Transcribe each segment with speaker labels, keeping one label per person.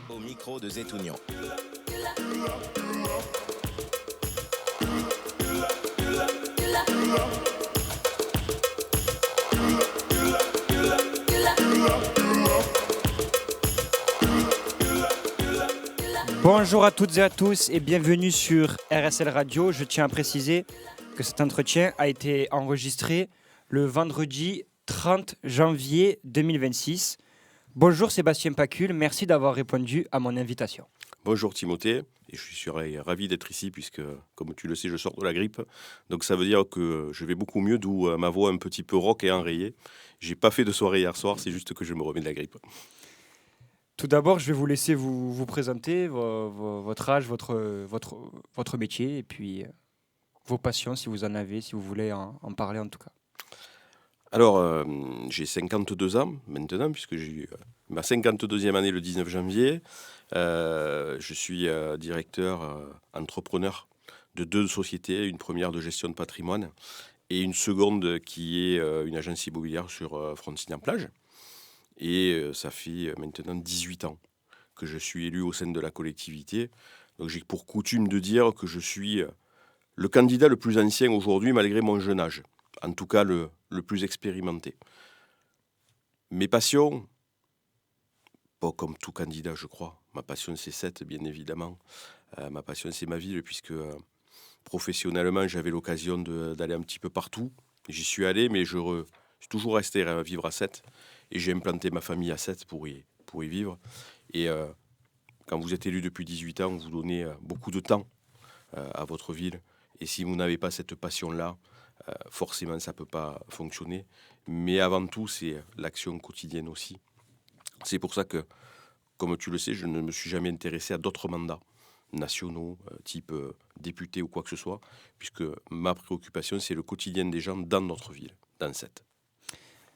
Speaker 1: au micro de Zetounion.
Speaker 2: Bonjour à toutes et à tous et bienvenue sur RSL Radio. Je tiens à préciser que cet entretien a été enregistré le vendredi 30 janvier 2026. Bonjour Sébastien Pacul, merci d'avoir répondu à mon invitation.
Speaker 3: Bonjour Timothée, et je suis ravi d'être ici puisque, comme tu le sais, je sors de la grippe. Donc ça veut dire que je vais beaucoup mieux, d'où ma voix un petit peu rauque et enrayée. J'ai pas fait de soirée hier soir, c'est juste que je me remets de la grippe.
Speaker 2: Tout d'abord, je vais vous laisser vous présenter, votre âge, votre métier et puis vos passions si vous en avez, si vous voulez en parler en tout cas.
Speaker 3: Alors, j'ai 52 ans maintenant, puisque j'ai eu ma 52e année le 19 janvier. Je suis directeur, entrepreneur de 2 sociétés, une première de gestion de patrimoine et une seconde qui est une agence immobilière sur Frontignan-Plage. Et ça fait maintenant 18 ans que je suis élu au sein de la collectivité. Donc j'ai pour coutume de dire que je suis le candidat le plus ancien aujourd'hui, malgré mon jeune âge. En tout cas, le plus expérimenté. Mes passions, pas comme tout candidat, je crois. Ma passion, c'est Sète, bien évidemment. Ma passion, c'est ma ville, puisque professionnellement, j'avais l'occasion d'aller un petit peu partout. J'y suis allé, mais je suis toujours resté vivre à Sète. Et j'ai implanté ma famille à Sète pour y vivre. Et quand vous êtes élu depuis 18 ans, vous donnez beaucoup de temps à votre ville. Et si vous n'avez pas cette passion-là, forcément, ça ne peut pas fonctionner. Mais avant tout, c'est l'action quotidienne aussi. C'est pour ça que, comme tu le sais, je ne me suis jamais intéressé à d'autres mandats nationaux, type député ou quoi que ce soit, puisque ma préoccupation, c'est le quotidien des gens dans notre ville, dans Sète.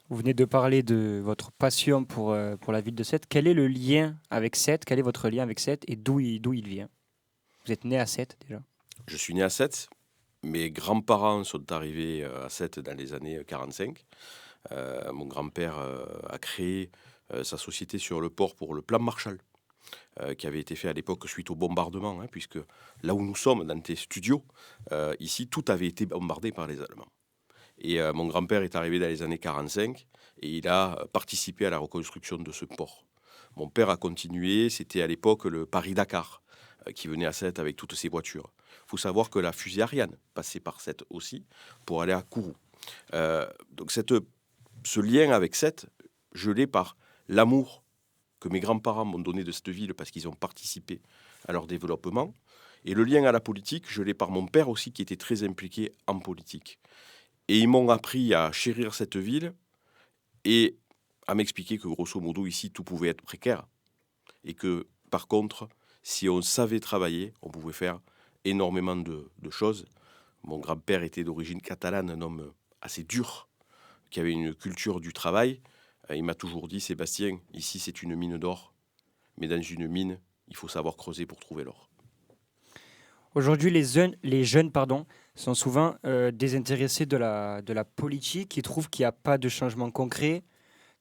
Speaker 2: Vous venez de parler de votre passion pour la ville de Sète. Quel est le lien avec Sète? Quel est votre lien avec Sète et d'où il vient? Vous êtes né à Sète déjà?
Speaker 3: Je suis né à Sète. Mes grands-parents sont arrivés à Sète dans les années 45. Mon grand-père a créé sa société sur le port pour le plan Marshall, qui avait été fait à l'époque suite au bombardement, puisque là où nous sommes, dans tes studios, ici, tout avait été bombardé par les Allemands. Et mon grand-père est arrivé dans les années 45 et il a participé à la reconstruction de ce port. Mon père a continué, c'était à l'époque le Paris-Dakar qui venait à Sète avec toutes ses voitures. Il faut savoir que la fusée Ariane passait par Sète aussi pour aller à Kourou. Donc ce lien avec Sète, je l'ai par l'amour que mes grands-parents m'ont donné de cette ville parce qu'ils ont participé à leur développement. Et le lien à la politique, je l'ai par mon père aussi qui était très impliqué en politique. Et ils m'ont appris à chérir cette ville et à m'expliquer que grosso modo ici tout pouvait être précaire et que par contre si on savait travailler on pouvait faire énormément de choses. Mon grand-père était d'origine catalane, un homme assez dur qui avait une culture du travail. Il m'a toujours dit: Sébastien, ici c'est une mine d'or, mais dans une mine il faut savoir creuser pour trouver l'or.
Speaker 2: Aujourd'hui, les jeunes sont souvent désintéressés de la politique. Ils trouvent qu'il n'y a pas de changement concret,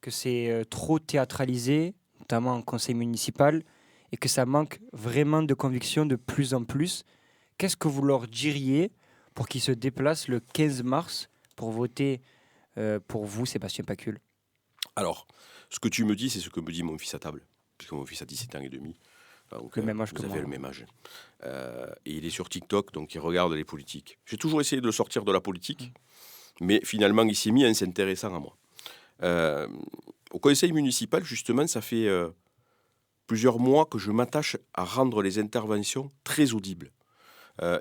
Speaker 2: que c'est trop théâtralisé, notamment en conseil municipal, et que ça manque vraiment de conviction de plus en plus. Qu'est-ce que vous leur diriez pour qu'ils se déplacent le 15 mars pour voter pour vous, Sébastien Pacul?
Speaker 3: Alors, ce que tu me dis, c'est ce que me dit mon fils à table, puisque mon fils a 17 ans et demi. Donc,
Speaker 2: Le même âge que
Speaker 3: vous
Speaker 2: moi.
Speaker 3: avez le même âge. Et il est sur TikTok, donc il regarde les politiques. J'ai toujours essayé de le sortir de la politique, mais finalement, il s'est mis en s'intéressant à moi. Au conseil municipal, justement, ça fait plusieurs mois que je m'attache à rendre les interventions très audibles.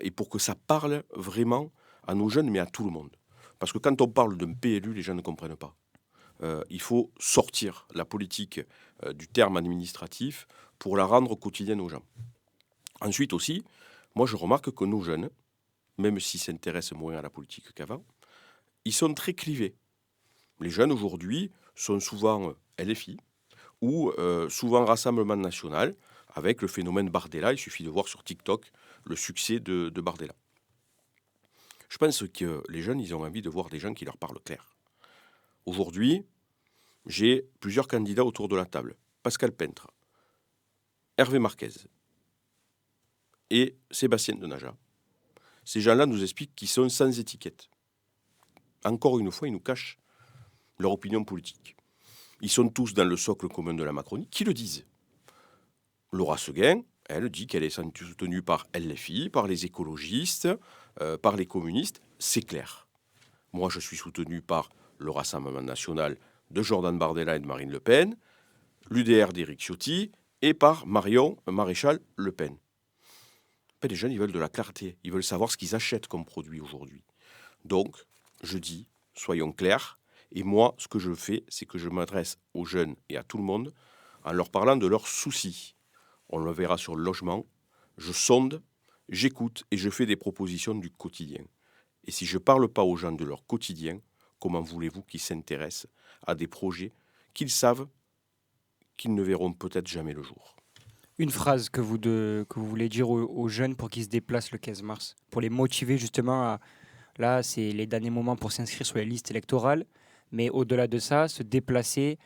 Speaker 3: Et pour que ça parle vraiment à nos jeunes, mais à tout le monde. Parce que quand on parle d'un PLU, les gens ne comprennent pas. Il faut sortir la politique du terme administratif pour la rendre quotidienne aux gens. Ensuite aussi, moi je remarque que nos jeunes, même s'ils s'intéressent moins à la politique qu'avant, ils sont très clivés. Les jeunes aujourd'hui sont souvent LFI ou souvent Rassemblement National avec le phénomène Bardella. Il suffit de voir sur TikTok le succès de Bardella. Je pense que les jeunes, ils ont envie de voir des gens qui leur parlent clair. Aujourd'hui, j'ai plusieurs candidats autour de la table. Pascal Pentre, Hervé Marquez et Sébastien Denaja. Ces gens-là nous expliquent qu'ils sont sans étiquette. Encore une fois, ils nous cachent leur opinion politique. Ils sont tous dans le socle commun de la Macronie. Qui le disent? Laura Seguin, elle dit qu'elle est soutenue par LFI, par les écologistes, par les communistes. C'est clair. Moi, je suis soutenu par le Rassemblement national de Jordan Bardella et de Marine Le Pen, l'UDR d'Éric Ciotti et par Marion Maréchal Le Pen. Les jeunes, ils veulent de la clarté. Ils veulent savoir ce qu'ils achètent comme produit aujourd'hui. Donc, je dis, soyons clairs. Et moi, ce que je fais, c'est que je m'adresse aux jeunes et à tout le monde en leur parlant de leurs soucis. On le verra sur le logement. Je sonde, j'écoute et je fais des propositions du quotidien. Et si je ne parle pas aux gens de leur quotidien, comment voulez-vous qu'ils s'intéressent à des projets qu'ils savent qu'ils ne verront peut-être jamais le jour?
Speaker 2: Une phrase que vous voulez dire aux jeunes pour qu'ils se déplacent le 15 mars, pour les motiver justement à... Là, c'est les derniers moments pour s'inscrire sur les listes électorales, mais au-delà de ça, se déplacer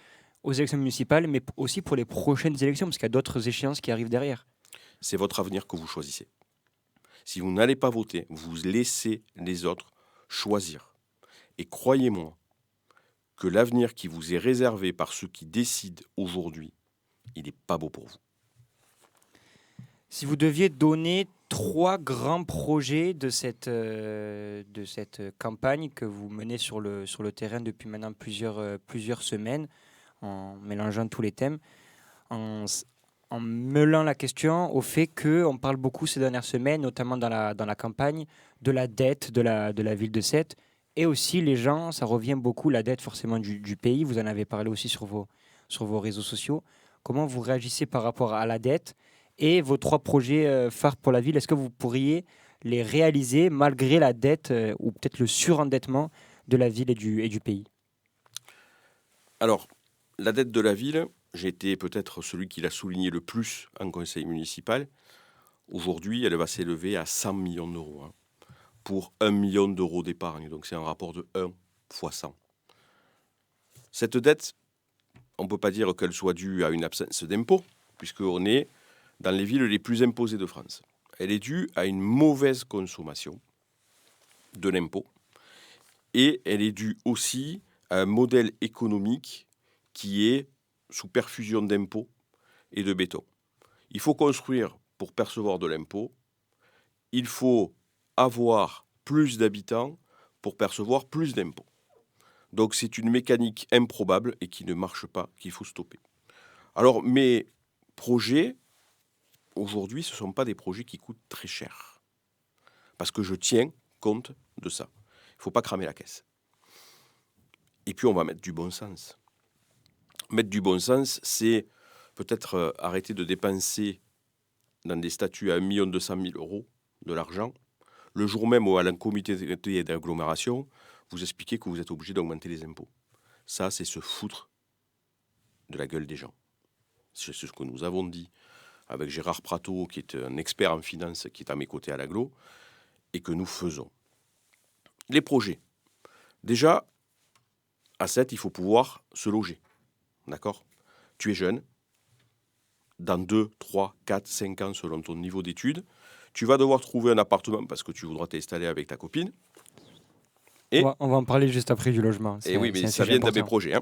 Speaker 2: aux élections municipales, mais aussi pour les prochaines élections, parce qu'il y a d'autres échéances qui arrivent derrière.
Speaker 3: C'est votre avenir que vous choisissez. Si vous n'allez pas voter, vous laissez les autres choisir. Et croyez-moi que l'avenir qui vous est réservé par ceux qui décident aujourd'hui, il n'est pas beau pour vous.
Speaker 2: Si vous deviez donner 3 grands projets de cette campagne que vous menez sur le terrain depuis maintenant plusieurs semaines, en mélangeant tous les thèmes, en mêlant la question au fait qu'on parle beaucoup ces dernières semaines, notamment dans la campagne, de la dette de la ville de Sète. Et aussi, les gens, ça revient beaucoup, la dette forcément du pays. Vous en avez parlé aussi sur vos réseaux sociaux. Comment vous réagissez par rapport à la dette et vos 3 projets phares pour la ville? Est-ce que vous pourriez les réaliser malgré la dette ou peut-être le surendettement de la ville et du pays?
Speaker 3: Alors, la dette de la ville, j'ai été peut-être celui qui l'a souligné le plus en conseil municipal. Aujourd'hui, elle va s'élever à 100 millions d'euros pour 1 million d'euros d'épargne. Donc c'est un rapport de 1 fois 100. Cette dette, on ne peut pas dire qu'elle soit due à une absence d'impôt, puisqu'on est dans les villes les plus imposées de France. Elle est due à une mauvaise consommation de l'impôt et elle est due aussi à un modèle économique qui est sous perfusion d'impôts et de béton. Il faut construire pour percevoir de l'impôt, il faut avoir plus d'habitants pour percevoir plus d'impôts. Donc c'est une mécanique improbable et qui ne marche pas, qu'il faut stopper. Alors mes projets, aujourd'hui, ce ne sont pas des projets qui coûtent très cher. Parce que je tiens compte de ça. Il ne faut pas cramer la caisse. Et puis on va mettre du bon sens. Mettre du bon sens, c'est peut-être arrêter de dépenser dans des statuts à 1 200 000 euros de l'argent. Le jour même où à un comité d'agglomération, vous expliquez que vous êtes obligé d'augmenter les impôts. Ça, c'est se foutre de la gueule des gens. C'est ce que nous avons dit avec Gérard Prato, qui est un expert en finance, qui est à mes côtés à l'agglo, et que nous faisons. Les projets. Déjà, à 7, il faut pouvoir se loger. D'accord? Tu es jeune. Dans 2, 3, 4, 5 ans, selon ton niveau d'études, tu vas devoir trouver un appartement parce que tu voudras t'installer avec ta copine.
Speaker 2: Et on va en parler juste après du logement.
Speaker 3: Et oui, mais ça vient de mes projets.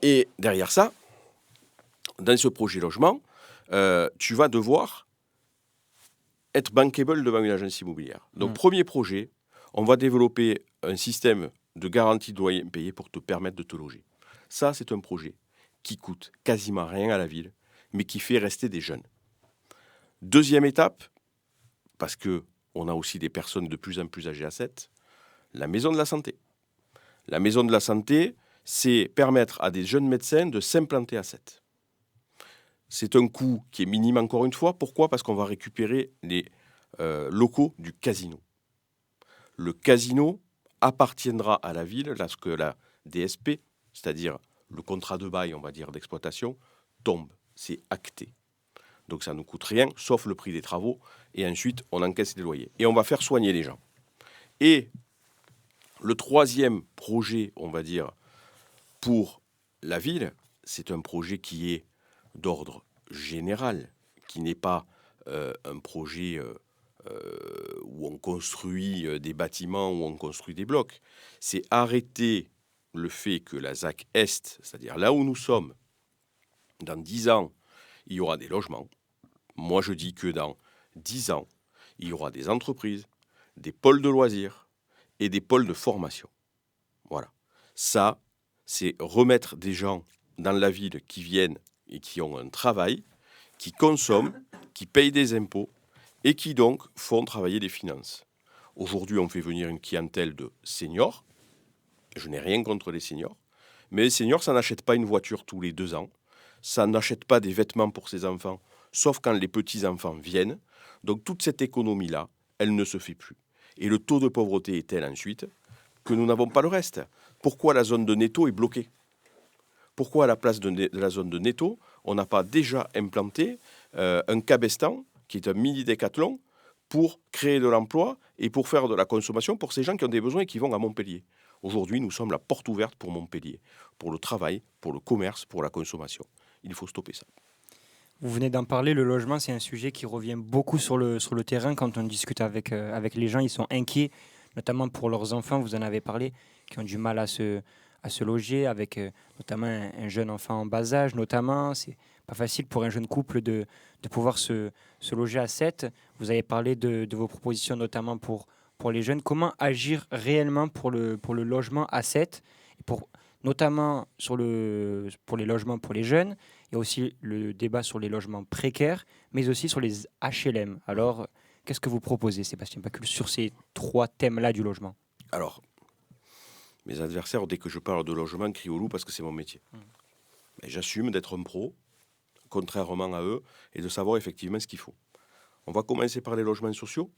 Speaker 3: Et derrière ça, dans ce projet logement, tu vas devoir être bankable devant une agence immobilière. Donc, premier projet, on va développer un système de garantie de loyer impayé pour te permettre de te loger. Ça, c'est un projet qui coûte quasiment rien à la ville, mais qui fait rester des jeunes. Deuxième étape, parce qu'on a aussi des personnes de plus en plus âgées à 7, la maison de la santé. La maison de la santé, c'est permettre à des jeunes médecins de s'implanter à 7. C'est un coût qui est minime encore une fois. Pourquoi? Parce qu'on va récupérer les locaux du casino. Le casino appartiendra à la ville lorsque la DSP, c'est-à-dire le contrat de bail, on va dire, d'exploitation, tombe. C'est acté. Donc ça ne nous coûte rien, sauf le prix des travaux. Et ensuite, on encaisse les loyers. Et on va faire soigner les gens. Et le troisième projet, on va dire, pour la ville, c'est un projet qui est d'ordre général, qui n'est pas un projet où on construit des bâtiments, où on construit des blocs. C'est arrêter le fait que la ZAC Est, c'est-à-dire là où nous sommes, dans 10 ans, il y aura des logements. Moi, je dis que dans 10 ans, il y aura des entreprises, des pôles de loisirs et des pôles de formation. Voilà. Ça, c'est remettre des gens dans la ville qui viennent et qui ont un travail, qui consomment, qui payent des impôts et qui donc font travailler les finances. Aujourd'hui, on fait venir une clientèle de seniors. Je n'ai rien contre les seniors. Mais les seniors, ça n'achète pas une voiture tous les 2 ans. Ça n'achète pas des vêtements pour ses enfants, sauf quand les petits-enfants viennent. Donc toute cette économie-là, elle ne se fait plus. Et le taux de pauvreté est tel ensuite que nous n'avons pas le reste. Pourquoi la zone de Netto est bloquée? Pourquoi à la place de la zone de Netto, on n'a pas déjà implanté un cabestan, qui est un mini-décathlon, pour créer de l'emploi et pour faire de la consommation pour ces gens qui ont des besoins et qui vont à Montpellier? Aujourd'hui, nous sommes la porte ouverte pour Montpellier, pour le travail, pour le commerce, pour la consommation. Il faut stopper ça.
Speaker 2: Vous venez d'en parler, le logement, c'est un sujet qui revient beaucoup sur le terrain quand on discute avec les gens. Ils sont inquiets, notamment pour leurs enfants, vous en avez parlé, qui ont du mal à se loger, avec notamment un jeune enfant en bas âge, notamment. C'est pas facile pour un jeune couple de pouvoir se loger à 7. Vous avez parlé de vos propositions, notamment pour les jeunes. Comment agir réellement pour le logement à 7 et notamment pour les logements pour les jeunes? Il y a aussi le débat sur les logements précaires, mais aussi sur les HLM. Alors, qu'est-ce que vous proposez, Sébastien Pacul, sur ces 3 thèmes-là du logement?
Speaker 3: Alors, mes adversaires, dès que je parle de logement, crient au loup parce que c'est mon métier. Mais j'assume d'être un pro, contrairement à eux, et de savoir effectivement ce qu'il faut. On va commencer par les logements sociaux.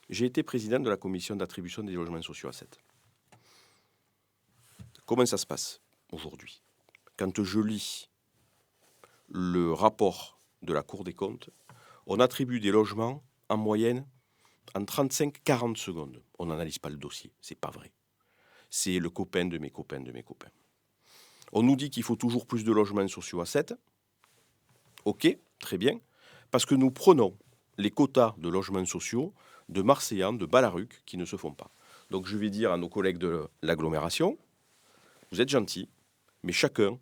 Speaker 3: J'ai été président de la commission d'attribution des logements sociaux à 7. Comment ça se passe aujourd'hui? Quand je lis le rapport de la Cour des comptes, on attribue des logements en moyenne en 35-40 secondes. On n'analyse pas le dossier, c'est pas vrai. C'est le copain de mes copains de mes copains. On nous dit qu'il faut toujours plus de logements sociaux à 7. Ok, très bien, parce que nous prenons les quotas de logements sociaux de Marseillan, de Balaruc, qui ne se font pas. Donc je vais dire à nos collègues de l'agglomération, vous êtes gentils, mais chacun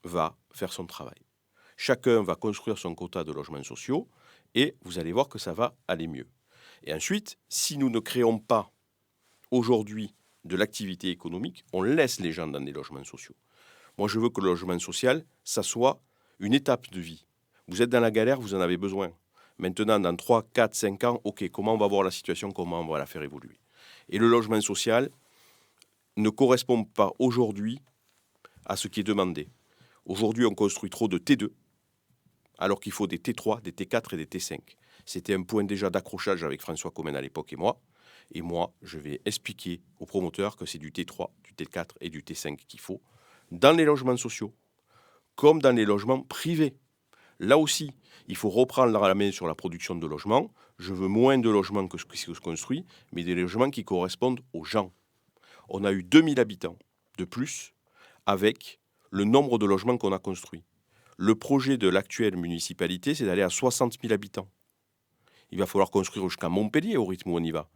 Speaker 3: va faire son travail. Chacun va construire son quota de logements sociaux et vous allez voir que ça va aller mieux. Et ensuite, si nous ne créons pas aujourd'hui de l'activité économique, on laisse les gens dans des logements sociaux. Moi, je veux que le logement social, ça soit une étape de vie. Vous êtes dans la galère, vous en avez besoin. Maintenant, dans 3, 4, 5 ans, ok, comment on va voir la situation, comment on va la faire évoluer? Et le logement social ne correspond pas aujourd'hui à ce qui est demandé. Aujourd'hui, on construit trop de T2, alors qu'il faut des T3, des T4 et des T5. C'était un point déjà d'accrochage avec François Comène à l'époque et moi. Et moi, je vais expliquer aux promoteurs que c'est du T3, du T4 et du T5 qu'il faut, dans les logements sociaux, comme dans les logements privés. Là aussi, il faut reprendre la main sur la production de logements. Je veux moins de logements que ce qui se construit, mais des logements qui correspondent aux gens. On a eu 2000 habitants de plus avec le nombre de logements qu'on a construits. Le projet de l'actuelle municipalité, c'est d'aller à 60 000 habitants. Il va falloir construire jusqu'à Montpellier au rythme où on y va.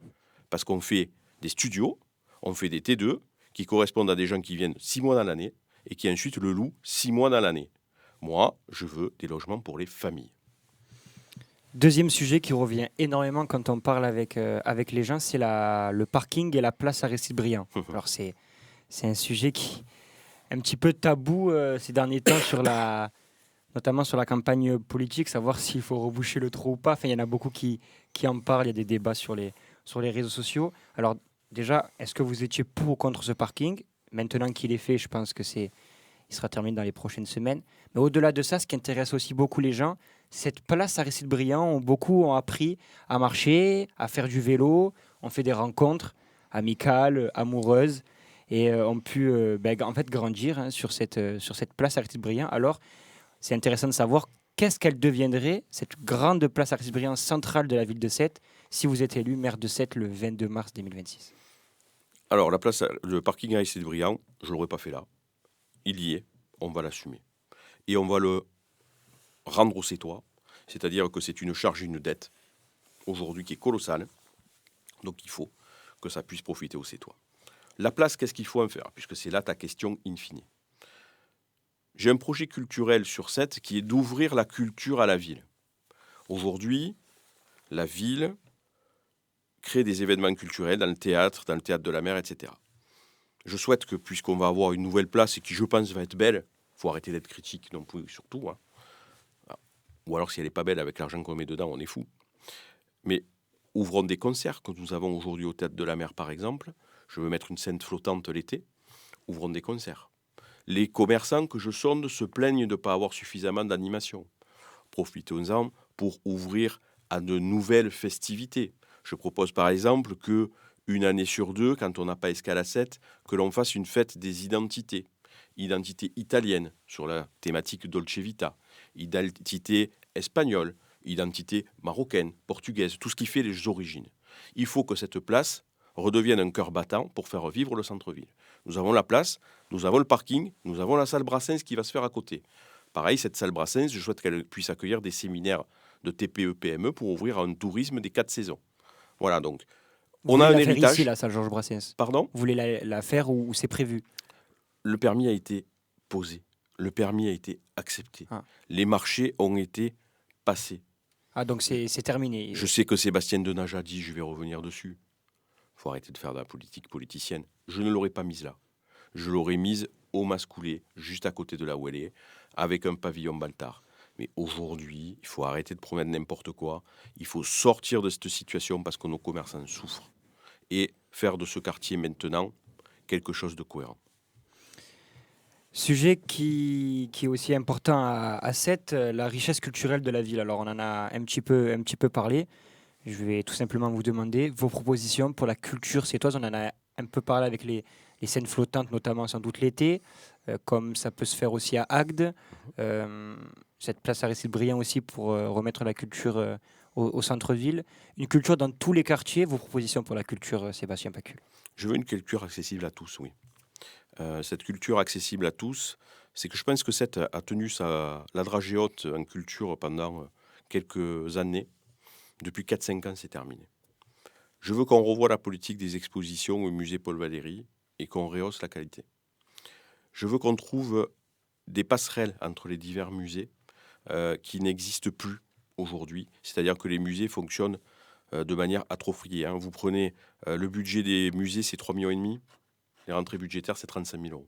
Speaker 3: Parce qu'on fait des studios, on fait des T2 qui correspondent à des gens qui viennent 6 mois dans l'année et qui ensuite le louent 6 mois dans l'année. Moi, je veux des logements pour les familles.
Speaker 2: Deuxième sujet qui revient énormément quand on parle avec les gens, c'est le parking et la place Aristide Briand. Alors c'est un sujet qui est un petit peu tabou ces derniers temps notamment sur la campagne politique, savoir s'il faut reboucher le trou ou pas. Enfin, il y en a beaucoup qui en parlent, il y a des débats sur les réseaux sociaux. Alors déjà, est-ce que vous étiez pour ou contre ce parking? Maintenant qu'il est fait, je pense que il sera terminé dans les prochaines semaines. Mais au-delà de ça, ce qui intéresse aussi beaucoup les gens, cette place Aristide Briand, beaucoup ont appris à marcher, à faire du vélo, ont fait des rencontres amicales, amoureuses, et ont pu en fait grandir sur cette place Aristide Briand. Alors, c'est intéressant de savoir qu'est-ce qu'elle deviendrait, cette grande place Aristide Briand centrale de la ville de Sète, si vous êtes élu maire de Sète le 22 mars 2026.
Speaker 3: Alors, le parking Aristide Briand, je ne l'aurais pas fait là. Il y est, on va l'assumer. Et on va le rendre aux Sétois, c'est-à-dire que c'est une charge et une dette aujourd'hui qui est colossale, donc il faut que ça puisse profiter aux Sétois. La place, qu'est-ce qu'il faut en faire? Puisque c'est là ta question in fine. J'ai un projet culturel sur 7 qui est d'ouvrir la culture à la ville. Aujourd'hui, la ville crée des événements culturels dans le théâtre de la mer, etc. Je souhaite que, puisqu'on va avoir une nouvelle place et qui, je pense, va être belle, il faut arrêter d'être critique non plus, surtout. Hein. Ou alors, si elle n'est pas belle, avec l'argent qu'on met dedans, on est fou. Mais ouvrons des concerts que nous avons aujourd'hui au Théâtre de la Mer, par exemple. Je veux mettre une scène flottante l'été. Ouvrons des concerts. Les commerçants que je sonde se plaignent de ne pas avoir suffisamment d'animation. Profitons-en pour ouvrir à de nouvelles festivités. Je propose par exemple que une année sur 2, quand on n'a pas Escale à 7, que l'on fasse une fête des identités. Identité italienne sur la thématique Dolce Vita, identité espagnole, identité marocaine, portugaise, tout ce qui fait les origines. Il faut que cette place redevienne un cœur battant pour faire vivre le centre-ville. Nous avons la place, nous avons le parking, nous avons la salle Brassens qui va se faire à côté. Pareil, cette salle Brassens, je souhaite qu'elle puisse accueillir des séminaires de TPE-PME pour ouvrir un tourisme des 4 saisons. Voilà, donc, on a un héritage. Vous voulez la faire
Speaker 2: ici, la salle Georges Brassens?
Speaker 3: Pardon?
Speaker 2: Vous voulez la faire où c'est prévu?
Speaker 3: Le permis a été posé, le permis a été accepté, les marchés ont été passés.
Speaker 2: Ah, donc c'est terminé.
Speaker 3: Je sais que Sébastien Denaja a dit, je vais revenir dessus. Il faut arrêter de faire de la politique politicienne. Je ne l'aurais pas mise là. Je l'aurais mise au Mascoulet, juste à côté de là où elle est, avec un pavillon Baltard. Mais aujourd'hui, il faut arrêter de promettre n'importe quoi. Il faut sortir de cette situation parce que nos commerçants souffrent. Et faire de ce quartier maintenant quelque chose de cohérent.
Speaker 2: Sujet qui est aussi important à Sète, la richesse culturelle de la ville. Alors on en a un petit peu parlé. Je vais tout simplement vous demander vos propositions pour la culture sétoise. On en a un peu parlé avec les scènes flottantes, notamment sans doute l'été, comme ça peut se faire aussi à Agde. Cette place Aristide-Briand aussi pour remettre la culture au centre-ville. Une culture dans tous les quartiers. Vos propositions pour la culture, Sébastien Pacul?
Speaker 3: Je veux une culture accessible à tous, oui. Cette culture accessible à tous, c'est que je pense que Sète a tenu la dragée haute en culture pendant quelques années. Depuis 4-5 ans, c'est terminé. Je veux qu'on revoie la politique des expositions au musée Paul Valéry et qu'on rehausse la qualité. Je veux qu'on trouve des passerelles entre les divers musées qui n'existent plus aujourd'hui. C'est-à-dire que les musées fonctionnent de manière atrophiée. Hein. Vous prenez le budget des musées, c'est 3,5 millions. Les rentrées budgétaires, c'est 35 000 euros.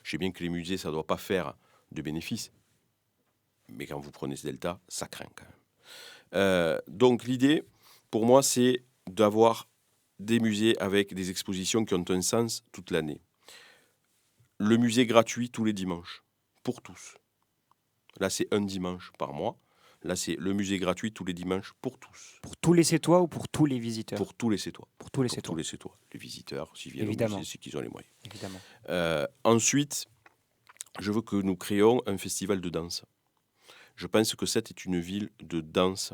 Speaker 3: Je sais bien que les musées, ça ne doit pas faire de bénéfices. Mais quand vous prenez ce delta, ça craint quand même. Donc l'idée, pour moi, c'est d'avoir des musées avec des expositions qui ont un sens toute l'année. Le musée gratuit tous les dimanches, pour tous. Là, c'est un dimanche par mois. Là, c'est le musée gratuit tous les dimanches pour tous.
Speaker 2: Pour tous les Sétois ou pour tous les visiteurs?
Speaker 3: Pour tous les Sétois.
Speaker 2: Pour tous les Sétois.
Speaker 3: Tous les Sétois. Les visiteurs, s'ils viennent
Speaker 2: Évidemment.
Speaker 3: au musée, c'est qu'ils ont les moyens.
Speaker 2: Évidemment.
Speaker 3: Ensuite, je veux que nous créions un festival de danse. Je pense que Sète est une ville de danse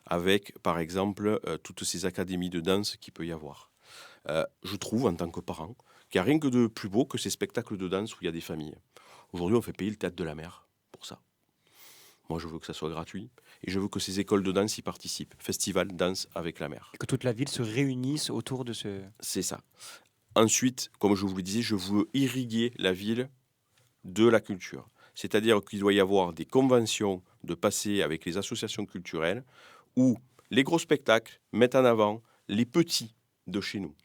Speaker 3: avec, par exemple, toutes ces académies de danse qu'il peut y avoir. Je trouve, en tant que parent, qu'il n'y a rien que de plus beau que ces spectacles de danse où il y a des familles. Aujourd'hui, on fait payer le Théâtre de la Mer pour ça. Moi, je veux que ça soit gratuit et je veux que ces écoles de danse y participent. Festival danse avec la mer.
Speaker 2: Que toute la ville se réunisse autour de ce...
Speaker 3: C'est ça. Ensuite, comme je vous le disais, je veux irriguer la ville de la culture. C'est-à-dire qu'il doit y avoir des conventions de passer avec les associations culturelles où les gros spectacles mettent en avant les petits de chez nous.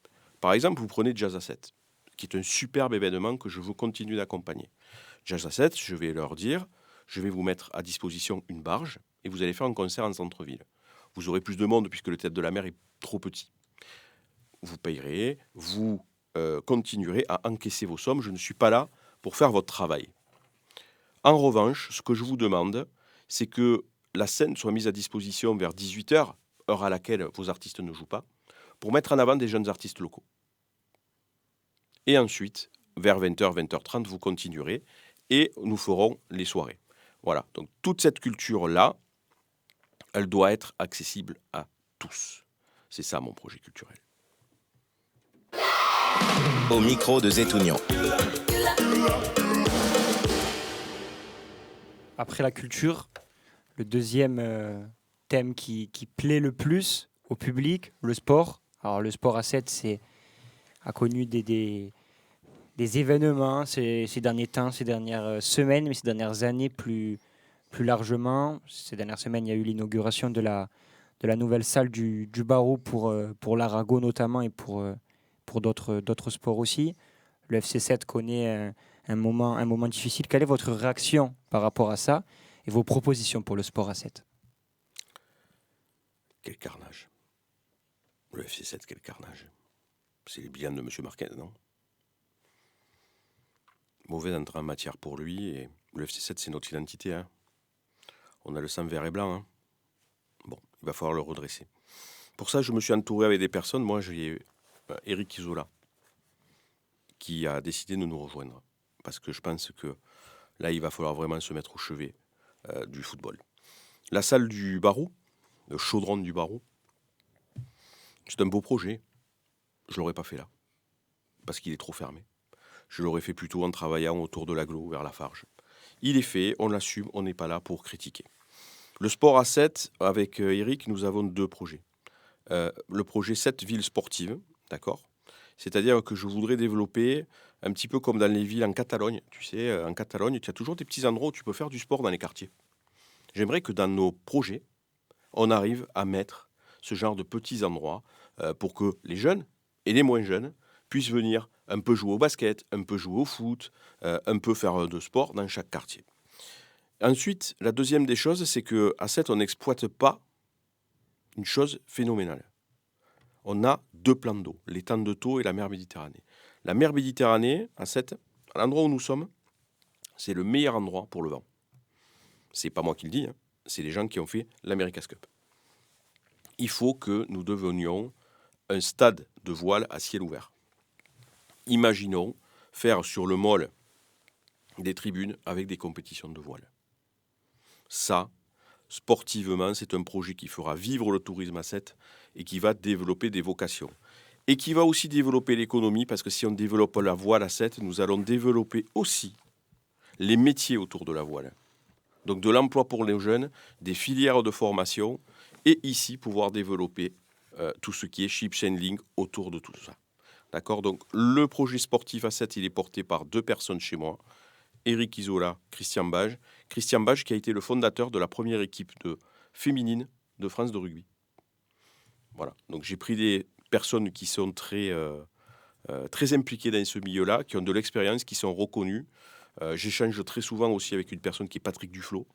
Speaker 3: Par exemple, vous prenez Jazz à 7, qui est un superbe événement que je veux continuer d'accompagner. Jazz à 7, je vais leur dire... Je vais vous mettre à disposition une barge et vous allez faire un concert en centre-ville. Vous aurez plus de monde puisque le Théâtre de la Mer est trop petit. Vous payerez, vous continuerez à encaisser vos sommes. Je ne suis pas là pour faire votre travail. En revanche, ce que je vous demande, c'est que la scène soit mise à disposition vers 18h, heure à laquelle vos artistes ne jouent pas, pour mettre en avant des jeunes artistes locaux. Et ensuite, vers 20h, 20h30, vous continuerez et nous ferons les soirées. Voilà, donc toute cette culture-là, elle doit être accessible à tous. C'est ça mon projet culturel.
Speaker 1: Au micro de Zetounian.
Speaker 2: Après la culture, le deuxième thème qui plaît le plus au public, le sport. Alors le sport à 7 a connu des événements ces derniers temps, ces dernières semaines, mais ces dernières années plus largement. Ces dernières semaines, il y a eu l'inauguration de la nouvelle salle du barreau pour l'Arago notamment et pour d'autres sports aussi. Le FC7 connaît un moment difficile. Quelle est votre réaction par rapport à ça et vos propositions pour le sport à 7?
Speaker 3: Quel carnage. Le FC7, quel carnage. C'est les bilans de M. Marquez, non? Mauvais entrée en matière pour lui. Et le FC7, c'est notre identité. Hein. On a le sang vert et blanc. Hein. Bon, il va falloir le redresser. Pour ça, je me suis entouré avec des personnes. Moi, j'ai Eric Isola, qui a décidé de nous rejoindre. Parce que je pense que là, il va falloir vraiment se mettre au chevet du football. La salle du barreau, le chaudron du barreau, c'est un beau projet. Je ne l'aurais pas fait là, parce qu'il est trop fermé. Je l'aurais fait plutôt en travaillant autour de l'agglo, vers la Farge. Il est fait, on l'assume, on n'est pas là pour critiquer. Le sport à 7, avec Eric, nous avons 2 projets. Le projet 7 villes sportives, d'accord ? C'est-à-dire que je voudrais développer, un petit peu comme dans les villes en Catalogne. Tu sais, en Catalogne, tu as toujours des petits endroits où tu peux faire du sport dans les quartiers. J'aimerais que dans nos projets, on arrive à mettre ce genre de petits endroits pour que les jeunes et les moins jeunes puissent venir un peu jouer au basket, un peu jouer au foot, un peu faire de sport dans chaque quartier. Ensuite, la deuxième des choses, c'est qu'à 7, on n'exploite pas une chose phénoménale. On a 2 plans d'eau, l'étang de Thau et la mer Méditerranée. La mer Méditerranée, à 7, à l'endroit où nous sommes, c'est le meilleur endroit pour le vent. C'est pas moi qui le dis, hein, c'est les gens qui ont fait l'America's Cup. Il faut que nous devenions un stade de voile à ciel ouvert. Imaginons faire sur le môle des tribunes avec des compétitions de voile. Ça, sportivement, c'est un projet qui fera vivre le tourisme à 7 et qui va développer des vocations. Et qui va aussi développer l'économie, parce que si on développe la voile à 7, nous allons développer aussi les métiers autour de la voile. Donc de l'emploi pour les jeunes, des filières de formation, et ici pouvoir développer tout ce qui est ship handling autour de tout ça. D'accord ? Donc le projet sportif à 7, il est porté par 2 personnes chez moi. Eric Isola, Christian Bage. Christian Bage qui a été le fondateur de la première équipe féminine de France de rugby. Voilà. Donc j'ai pris des personnes qui sont très impliquées dans ce milieu-là, qui ont de l'expérience, qui sont reconnues. J'échange très souvent aussi avec une personne qui est Patrick Duflo,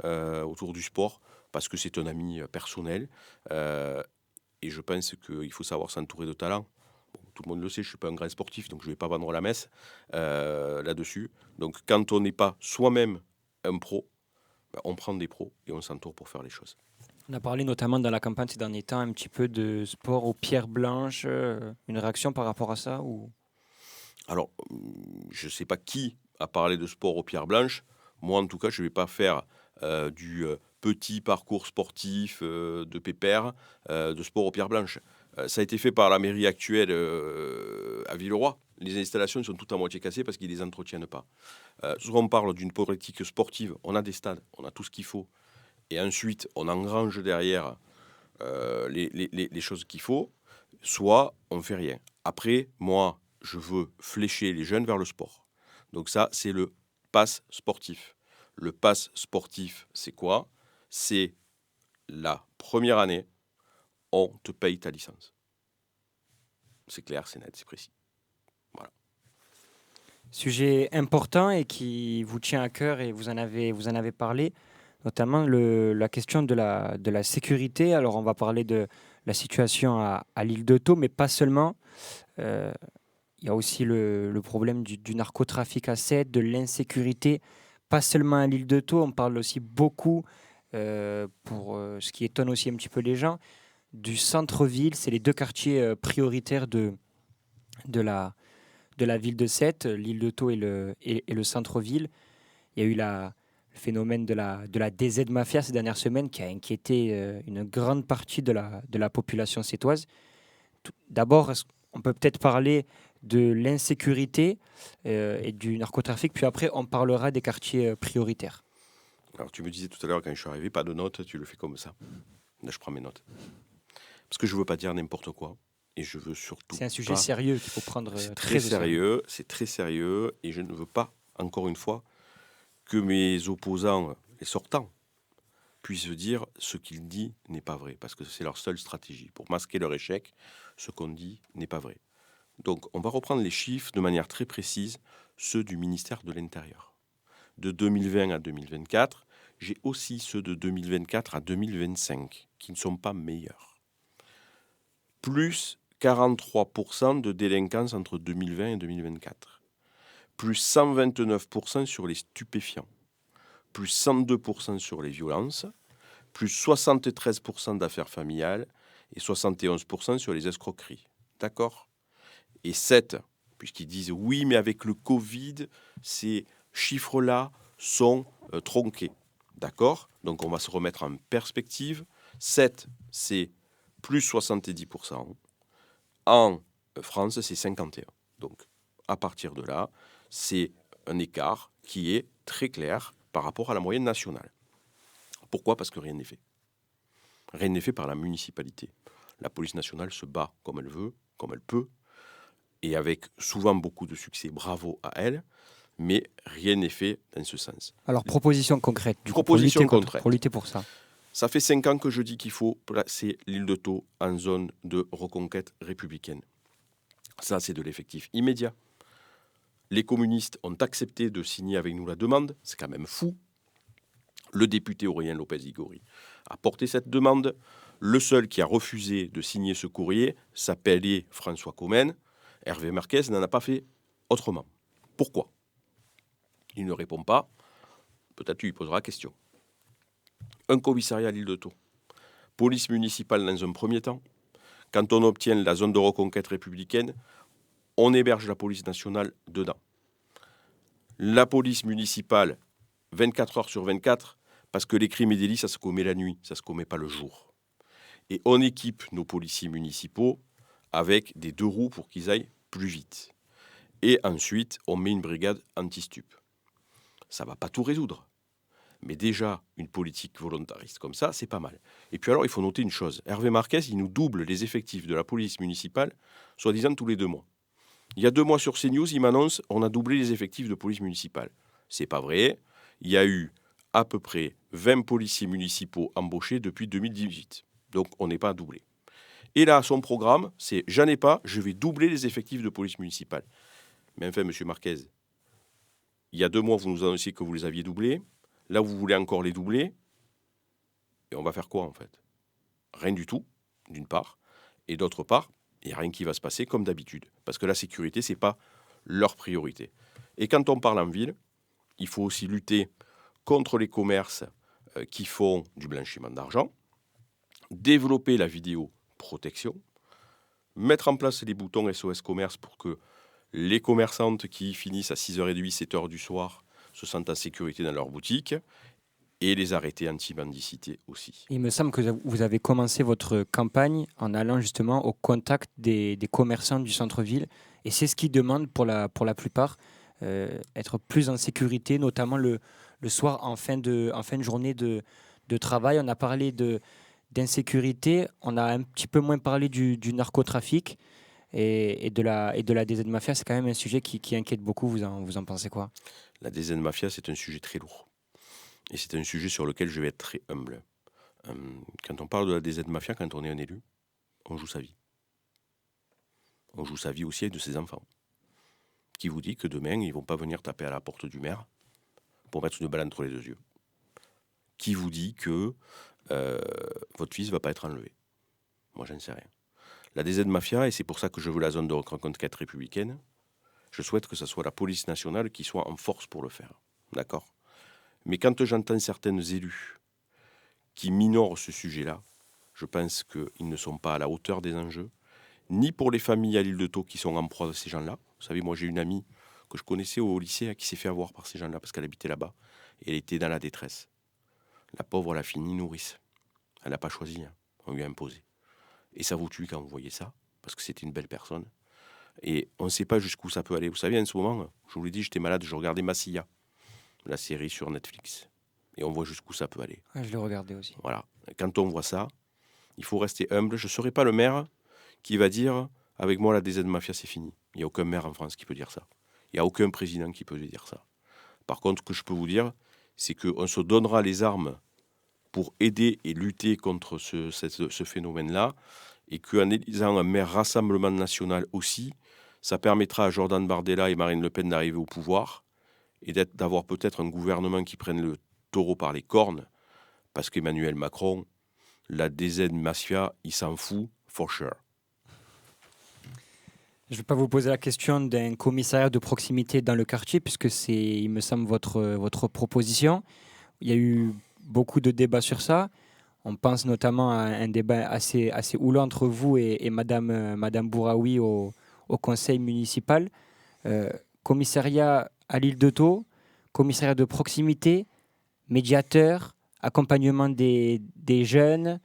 Speaker 3: autour du sport, parce que c'est un ami personnel. Et je pense qu'il faut savoir s'entourer de talents. Tout le monde le sait, je ne suis pas un grand sportif, donc je ne vais pas vendre la messe là-dessus. Donc quand on n'est pas soi-même un pro, on prend des pros et on s'entoure pour faire les choses.
Speaker 2: On a parlé notamment dans la campagne ces derniers temps un petit peu de sport aux pierres blanches. Une réaction par rapport à ça ou...
Speaker 3: Alors, je ne sais pas qui a parlé de sport aux pierres blanches. Moi, en tout cas, je ne vais pas faire du petit parcours sportif de pépère, de sport aux pierres blanches. Ça a été fait par la mairie actuelle à Villeroy. Les installations sont toutes à moitié cassées parce qu'ils ne les entretiennent pas. Souvent, on parle d'une politique sportive. On a des stades, on a tout ce qu'il faut. Et ensuite, on engrange derrière les choses qu'il faut. Soit on ne fait rien. Après, moi, je veux flécher les jeunes vers le sport. Donc ça, c'est le pass sportif. Le pass sportif, c'est quoi ? C'est la première année, on te paye ta licence. C'est clair, c'est net, c'est précis. Voilà.
Speaker 2: Sujet important et qui vous tient à cœur et vous en avez parlé, notamment la question de la sécurité. Alors on va parler de la situation à l'île de Thau, mais pas seulement. Il y a aussi le problème du narcotrafic à 7, de l'insécurité, pas seulement à l'île de Thau, on parle aussi beaucoup, pour ce qui étonne aussi un petit peu les gens, du centre-ville. C'est les 2 quartiers prioritaires de la ville de 7, l'île de Thau et le centre-ville. Il y a eu le phénomène de la DZ Mafia ces dernières semaines qui a inquiété une grande partie de la population sétoise. D'abord, on peut peut-être parler de l'insécurité et du narcotrafic, puis après on parlera des quartiers prioritaires.
Speaker 3: Alors, tu me disais tout à l'heure, quand je suis arrivé, pas de notes, tu le fais comme ça. Là, je prends mes notes. Parce que je ne veux pas dire n'importe quoi. Et je veux surtout
Speaker 2: C'est un sujet
Speaker 3: pas...
Speaker 2: sérieux qu'il faut prendre
Speaker 3: C'est
Speaker 2: très
Speaker 3: très
Speaker 2: au sérieux.
Speaker 3: sérieux, c'est très sérieux. Et je ne veux pas, encore une fois, que mes opposants, les sortants, puissent dire ce qu'ils disent n'est pas vrai. Parce que c'est leur seule stratégie. Pour masquer leur échec, ce qu'on dit n'est pas vrai. Donc, on va reprendre les chiffres de manière très précise, ceux du ministère de l'Intérieur. De 2020 à 2024, j'ai aussi ceux de 2024 à 2025, qui ne sont pas meilleurs. Plus 43% de délinquance entre 2020 et 2024. Plus 129% sur les stupéfiants. Plus 102% sur les violences. Plus 73% d'affaires familiales. Et 71% sur les escroqueries. D'accord ? Et 7, puisqu'ils disent oui, mais avec le Covid, ces chiffres-là sont tronqués. D'accord ? Donc on va se remettre en perspective. 7, c'est plus 70%. En France, c'est 51. Donc à partir de là, c'est un écart qui est très clair par rapport à la moyenne nationale. Pourquoi ? Parce que rien n'est fait. Rien n'est fait par la municipalité. La police nationale se bat comme elle veut, comme elle peut, et avec souvent beaucoup de succès, bravo à elle, mais rien n'est fait dans ce sens.
Speaker 2: Alors, proposition concrète, du coup,
Speaker 3: Proposition concrète.
Speaker 2: pour lutter pour ça.
Speaker 3: Ça fait 5 ans que je dis qu'il faut placer l'île de Thau en zone de reconquête républicaine. Ça, c'est de l'effectif immédiat. Les communistes ont accepté de signer avec nous la demande, c'est quand même fou. Le député Aurélien Lopez-Igori a porté cette demande. Le seul qui a refusé de signer ce courrier s'appelait François Comène. Hervé Marquez n'en a pas fait autrement. Pourquoi ? Il ne répond pas. Peut-être tu lui poseras la question. Un commissariat à l'île de Thau. Police municipale dans un premier temps. Quand on obtient la zone de reconquête républicaine, on héberge la police nationale dedans. La police municipale, 24 heures sur 24, parce que les crimes et délits, ça se commet la nuit, ça ne se commet pas le jour. Et on équipe nos policiers municipaux avec des 2 roues pour qu'ils aillent plus vite. Et ensuite, on met une brigade anti-stup. Ça ne va pas tout résoudre. Mais déjà, une politique volontariste comme ça, c'est pas mal. Et puis alors, il faut noter une chose. Hervé Marquez, il nous double les effectifs de la police municipale, soi-disant tous les 2 mois. Il y a 2 mois sur CNews, il m'annonce on a doublé les effectifs de police municipale. C'est pas vrai. Il y a eu à peu près 20 policiers municipaux embauchés depuis 2018. Donc, on n'est pas doublé. Et là, son programme, c'est « j'en ai pas, je vais doubler les effectifs de police municipale ». Mais enfin, M. Marquez, il y a 2 mois, vous nous annonciez que vous les aviez doublés. Là, vous voulez encore les doubler. Et on va faire quoi, en fait ? Rien du tout, d'une part. Et d'autre part, il n'y a rien qui va se passer comme d'habitude. Parce que la sécurité, ce n'est pas leur priorité. Et quand on parle en ville, il faut aussi lutter contre les commerces qui font du blanchiment d'argent, développer la vidéoprotection, mettre en place les boutons SOS Commerce pour que les commerçantes qui finissent à 6h30, 7h du soir se sentent en sécurité dans leur boutique, et les arrêtés anti-mendicité aussi.
Speaker 2: Il me semble que vous avez commencé votre campagne en allant justement au contact des commerçants du centre-ville. Et c'est ce qu'ils demandent pour la plupart, être plus en sécurité, notamment le soir en fin de journée de travail. On a parlé d'insécurité, on a un petit peu moins parlé du narcotrafic et de la DZ Mafia. C'est quand même un sujet qui inquiète beaucoup. Vous en pensez quoi ?
Speaker 3: La DZ Mafia, c'est un sujet très lourd. Et c'est un sujet sur lequel je vais être très humble. Quand on parle de la DZ Mafia, quand on est un élu, on joue sa vie. On joue sa vie aussi avec de ses enfants. Qui vous dit que demain, ils ne vont pas venir taper à la porte du maire pour mettre une balle entre les 2 yeux. Qui vous dit que votre fils ne va pas être enlevé. Moi, je ne sais rien. La DZ Mafia, et c'est pour ça que je veux la zone de reconquête républicaine, je souhaite que ce soit la police nationale qui soit en force pour le faire. D'accord ? Mais quand j'entends certains élus qui minorent ce sujet-là, je pense qu'ils ne sont pas à la hauteur des enjeux, ni pour les familles à l'île de Thau qui sont en proie de ces gens-là. Vous savez, moi j'ai une amie que je connaissais au lycée qui s'est fait avoir par ces gens-là parce qu'elle habitait là-bas et elle était dans la détresse. La pauvre, elle a fini nourrice. Elle n'a pas choisi, hein. On lui a imposé. Et ça vous tue quand vous voyez ça, parce que c'était une belle personne. Et on ne sait pas jusqu'où ça peut aller. Vous savez, en ce moment, je vous l'ai dit, j'étais malade, je regardais Massilia, la série sur Netflix. Et on voit jusqu'où ça peut aller.
Speaker 2: Ouais, je l'ai regardé aussi.
Speaker 3: Voilà. Quand on voit ça, il faut rester humble. Je ne serai pas le maire qui va dire « avec moi, la DZ Mafia, c'est fini ». Il n'y a aucun maire en France qui peut dire ça. Il n'y a aucun président qui peut dire ça. Par contre, ce que je peux vous dire, c'est qu'on se donnera les armes pour aider et lutter contre ce phénomène-là, et qu'en élisant un maire Rassemblement national aussi, ça permettra à Jordan Bardella et Marine Le Pen d'arriver au pouvoir et d'avoir peut-être un gouvernement qui prenne le taureau par les cornes, parce qu'Emmanuel Macron, la DZ Mafia, il s'en fout, for sure.
Speaker 2: Je ne vais pas vous poser la question d'un commissariat de proximité dans le quartier, puisque c'est, il me semble, votre proposition. Il y a eu beaucoup de débats sur ça. On pense notamment à un débat assez houleux entre vous et Madame Bouraoui au conseil municipal. Commissariat à l'île de Thau, commissariat de proximité, médiateur, accompagnement des jeunes.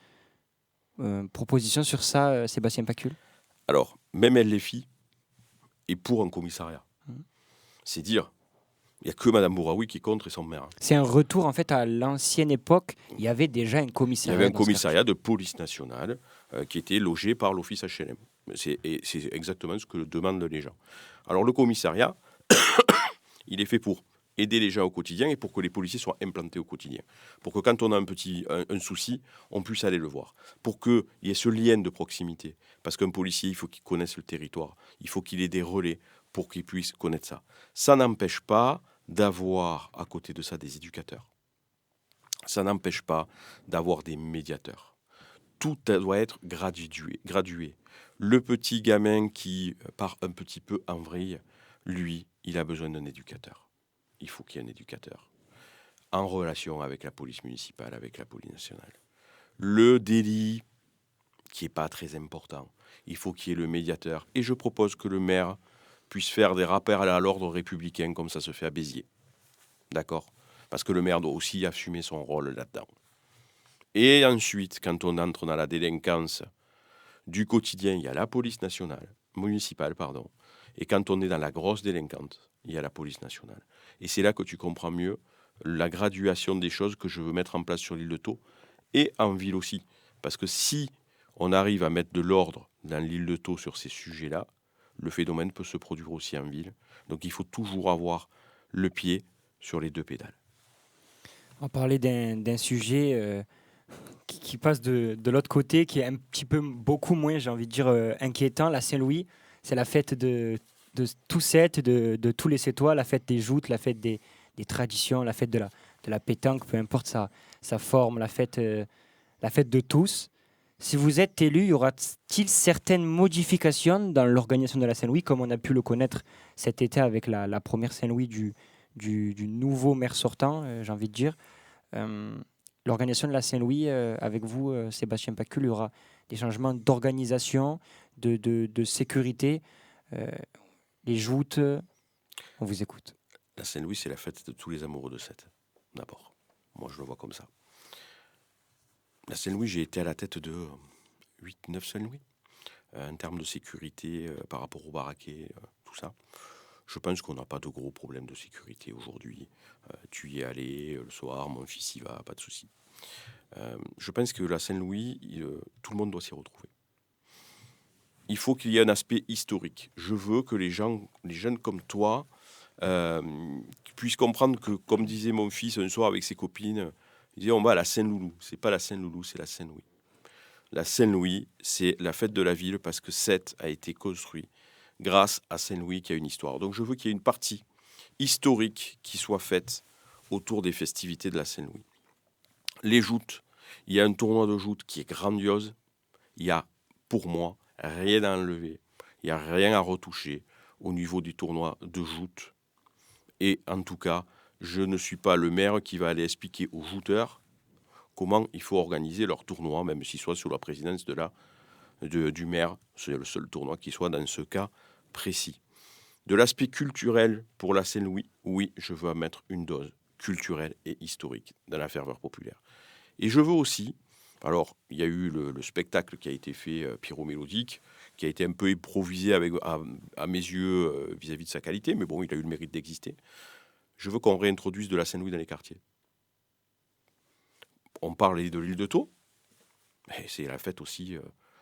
Speaker 2: Proposition sur ça, Sébastien Pacul?
Speaker 3: Alors, même LFI est pour un commissariat. C'est dire, il n'y a que Mme Bouraoui qui est contre et son maire.
Speaker 2: C'est un retour en fait à l'ancienne époque. Il y avait déjà un
Speaker 3: Il
Speaker 2: commissariat.
Speaker 3: y avait un commissariat de police nationale qui était logé par l'office HLM. C'est exactement ce que demandent les gens. Alors le commissariat, il est fait pour aider les gens au quotidien et pour que les policiers soient implantés au quotidien. Pour que quand on a un souci, on puisse aller le voir. Pour qu'il y ait ce lien de proximité. Parce qu'un policier, il faut qu'il connaisse le territoire. Il faut qu'il ait des relais pour qu'il puisse connaître ça. Ça n'empêche pas d'avoir à côté de ça des éducateurs. Ça n'empêche pas d'avoir des médiateurs. Tout doit être gradué. Le petit gamin qui part un petit peu en vrille, lui, il a besoin d'un éducateur. Il faut qu'il y ait un éducateur en relation avec la police municipale, avec la police nationale. Le délit, qui n'est pas très important, il faut qu'il y ait le médiateur. Et je propose que le maire puisse faire des rappels à l'ordre républicain comme ça se fait à Béziers. D'accord ? Parce que le maire doit aussi assumer son rôle là-dedans. Et ensuite, quand on entre dans la délinquance du quotidien, il y a la police municipale. Et quand on est dans la grosse délinquante, il y a la police nationale. Et c'est là que tu comprends mieux la graduation des choses que je veux mettre en place sur l'île de Thau et en ville aussi. Parce que si on arrive à mettre de l'ordre dans l'île de Thau sur ces sujets-là, le phénomène peut se produire aussi en ville. Donc il faut toujours avoir le pied sur les deux pédales.
Speaker 2: On parlait d'un sujet qui passe de l'autre côté, qui est un petit peu beaucoup moins, j'ai envie de dire, inquiétant. La Saint-Louis, c'est la fête de Toussaint, de tous les Sétois, la fête des joutes, la fête des traditions, la fête de la pétanque, peu importe sa forme, la fête de tous. Si vous êtes élu, y aura-t-il certaines modifications dans l'organisation de la Saint-Louis, comme on a pu le connaître cet été avec la première Saint-Louis du nouveau maire sortant, j'ai envie de dire. L'organisation de la Saint-Louis, avec vous, Sébastien Pacul, il y aura des changements d'organisation, de sécurité, les joutes. On vous écoute.
Speaker 3: La Saint-Louis, c'est la fête de tous les amoureux de Sète, d'abord. Moi, je le vois comme ça. La Saint-Louis, j'ai été à la tête de 8-9 Saint-Louis, en termes de sécurité par rapport au baraquet, tout ça. Je pense qu'on n'a pas de gros problèmes de sécurité aujourd'hui. Tu y es allé le soir, mon fils y va, pas de souci. Je pense que la Saint-Louis, tout le monde doit s'y retrouver. Il faut qu'il y ait un aspect historique. Je veux que les jeunes comme toi, puissent comprendre que, comme disait mon fils un soir avec ses copines, il disait on va à la Saint-Loulou. C'est pas la Saint-Loulou, c'est la Saint-Louis. La Saint-Louis, c'est la fête de la ville parce que Sète a été construit grâce à Saint-Louis qui a une histoire. Donc je veux qu'il y ait une partie historique qui soit faite autour des festivités de la Saint-Louis. Les joutes, il y a un tournoi de joutes qui est grandiose. Il y a, pour moi, rien à enlever. Il n'y a rien à retoucher au niveau du tournoi de joutes. Et en tout cas, je ne suis pas le maire qui va aller expliquer aux jouteurs comment il faut organiser leur tournoi, même s'il soit sous la présidence du maire. C'est le seul tournoi qui soit dans ce cas précis. De l'aspect culturel pour la Saint-Louis, oui, je veux mettre une dose culturelle et historique dans la ferveur populaire. Et je veux aussi, alors il y a eu le spectacle qui a été fait pyromélodique, qui a été un peu improvisé à mes yeux vis-à-vis de sa qualité, mais bon, il a eu le mérite d'exister. Je veux qu'on réintroduise de la Saint-Louis dans les quartiers. on parle de l'île de Thau, mais c'est la fête aussi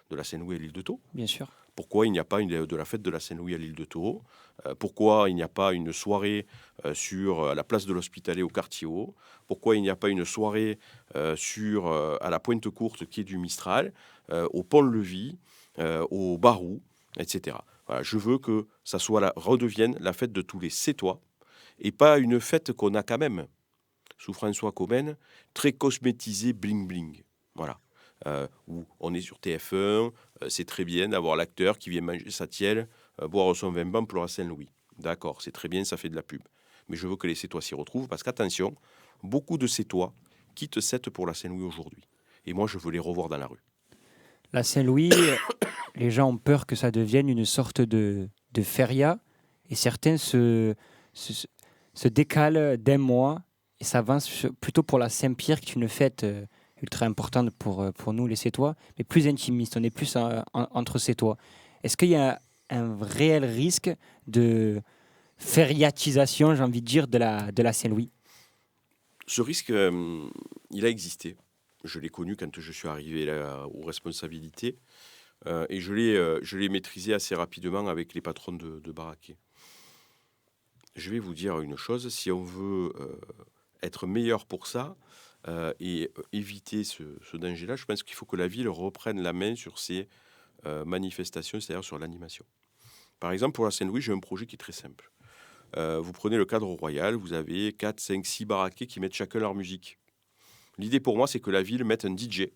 Speaker 3: de la Saint-Louis à l'île de Thau.
Speaker 2: Bien sûr.
Speaker 3: Pourquoi il n'y a pas de la fête de la Saint-Louis à l'île de Thau? Pourquoi il n'y a pas une soirée sur la place de l'Hospitalet au quartier haut? Pourquoi il n'y a pas une soirée à la Pointe Courte, quai du Mistral, au Pont-Levis, au Barou, etc. Voilà, je veux que ça redevienne la fête de tous les Sétois et pas une fête qu'on a quand même, sous François Comène, très cosmétisée, bling-bling. Voilà. Où on est sur TF1, c'est très bien d'avoir l'acteur qui vient manger sa tielle, boire son vin blanc pour la Saint-Louis. D'accord, c'est très bien, ça fait de la pub. Mais je veux que les Sétois s'y retrouvent parce qu'attention, beaucoup de Sétois quittent Sète pour la Saint-Louis aujourd'hui. Et moi, je veux les revoir dans la rue.
Speaker 2: La Saint-Louis, les gens ont peur que ça devienne une sorte de feria et certains se décalent d'un mois et s'avancent plutôt pour la Saint-Pierre, qui est une fête ultra importante pour nous, les Sétois, mais plus intimiste. On est plus entre Sétois. Est-ce qu'il y a un réel risque de fériatisation, j'ai envie de dire, de la Saint-Louis?
Speaker 3: Ce risque, il a existé. Je l'ai connu quand je suis arrivé là, aux responsabilités et je l'ai maîtrisé assez rapidement avec les patrons de baraquets. Je vais vous dire une chose, si on veut être meilleur pour ça et éviter ce danger-là, je pense qu'il faut que la ville reprenne la main sur ces manifestations, c'est-à-dire sur l'animation. Par exemple, pour la Saint-Louis, j'ai un projet qui est très simple. Vous prenez le cadre royal, vous avez 4, 5, 6 baraquets qui mettent chacun leur musique. L'idée pour moi, c'est que la ville mette un DJ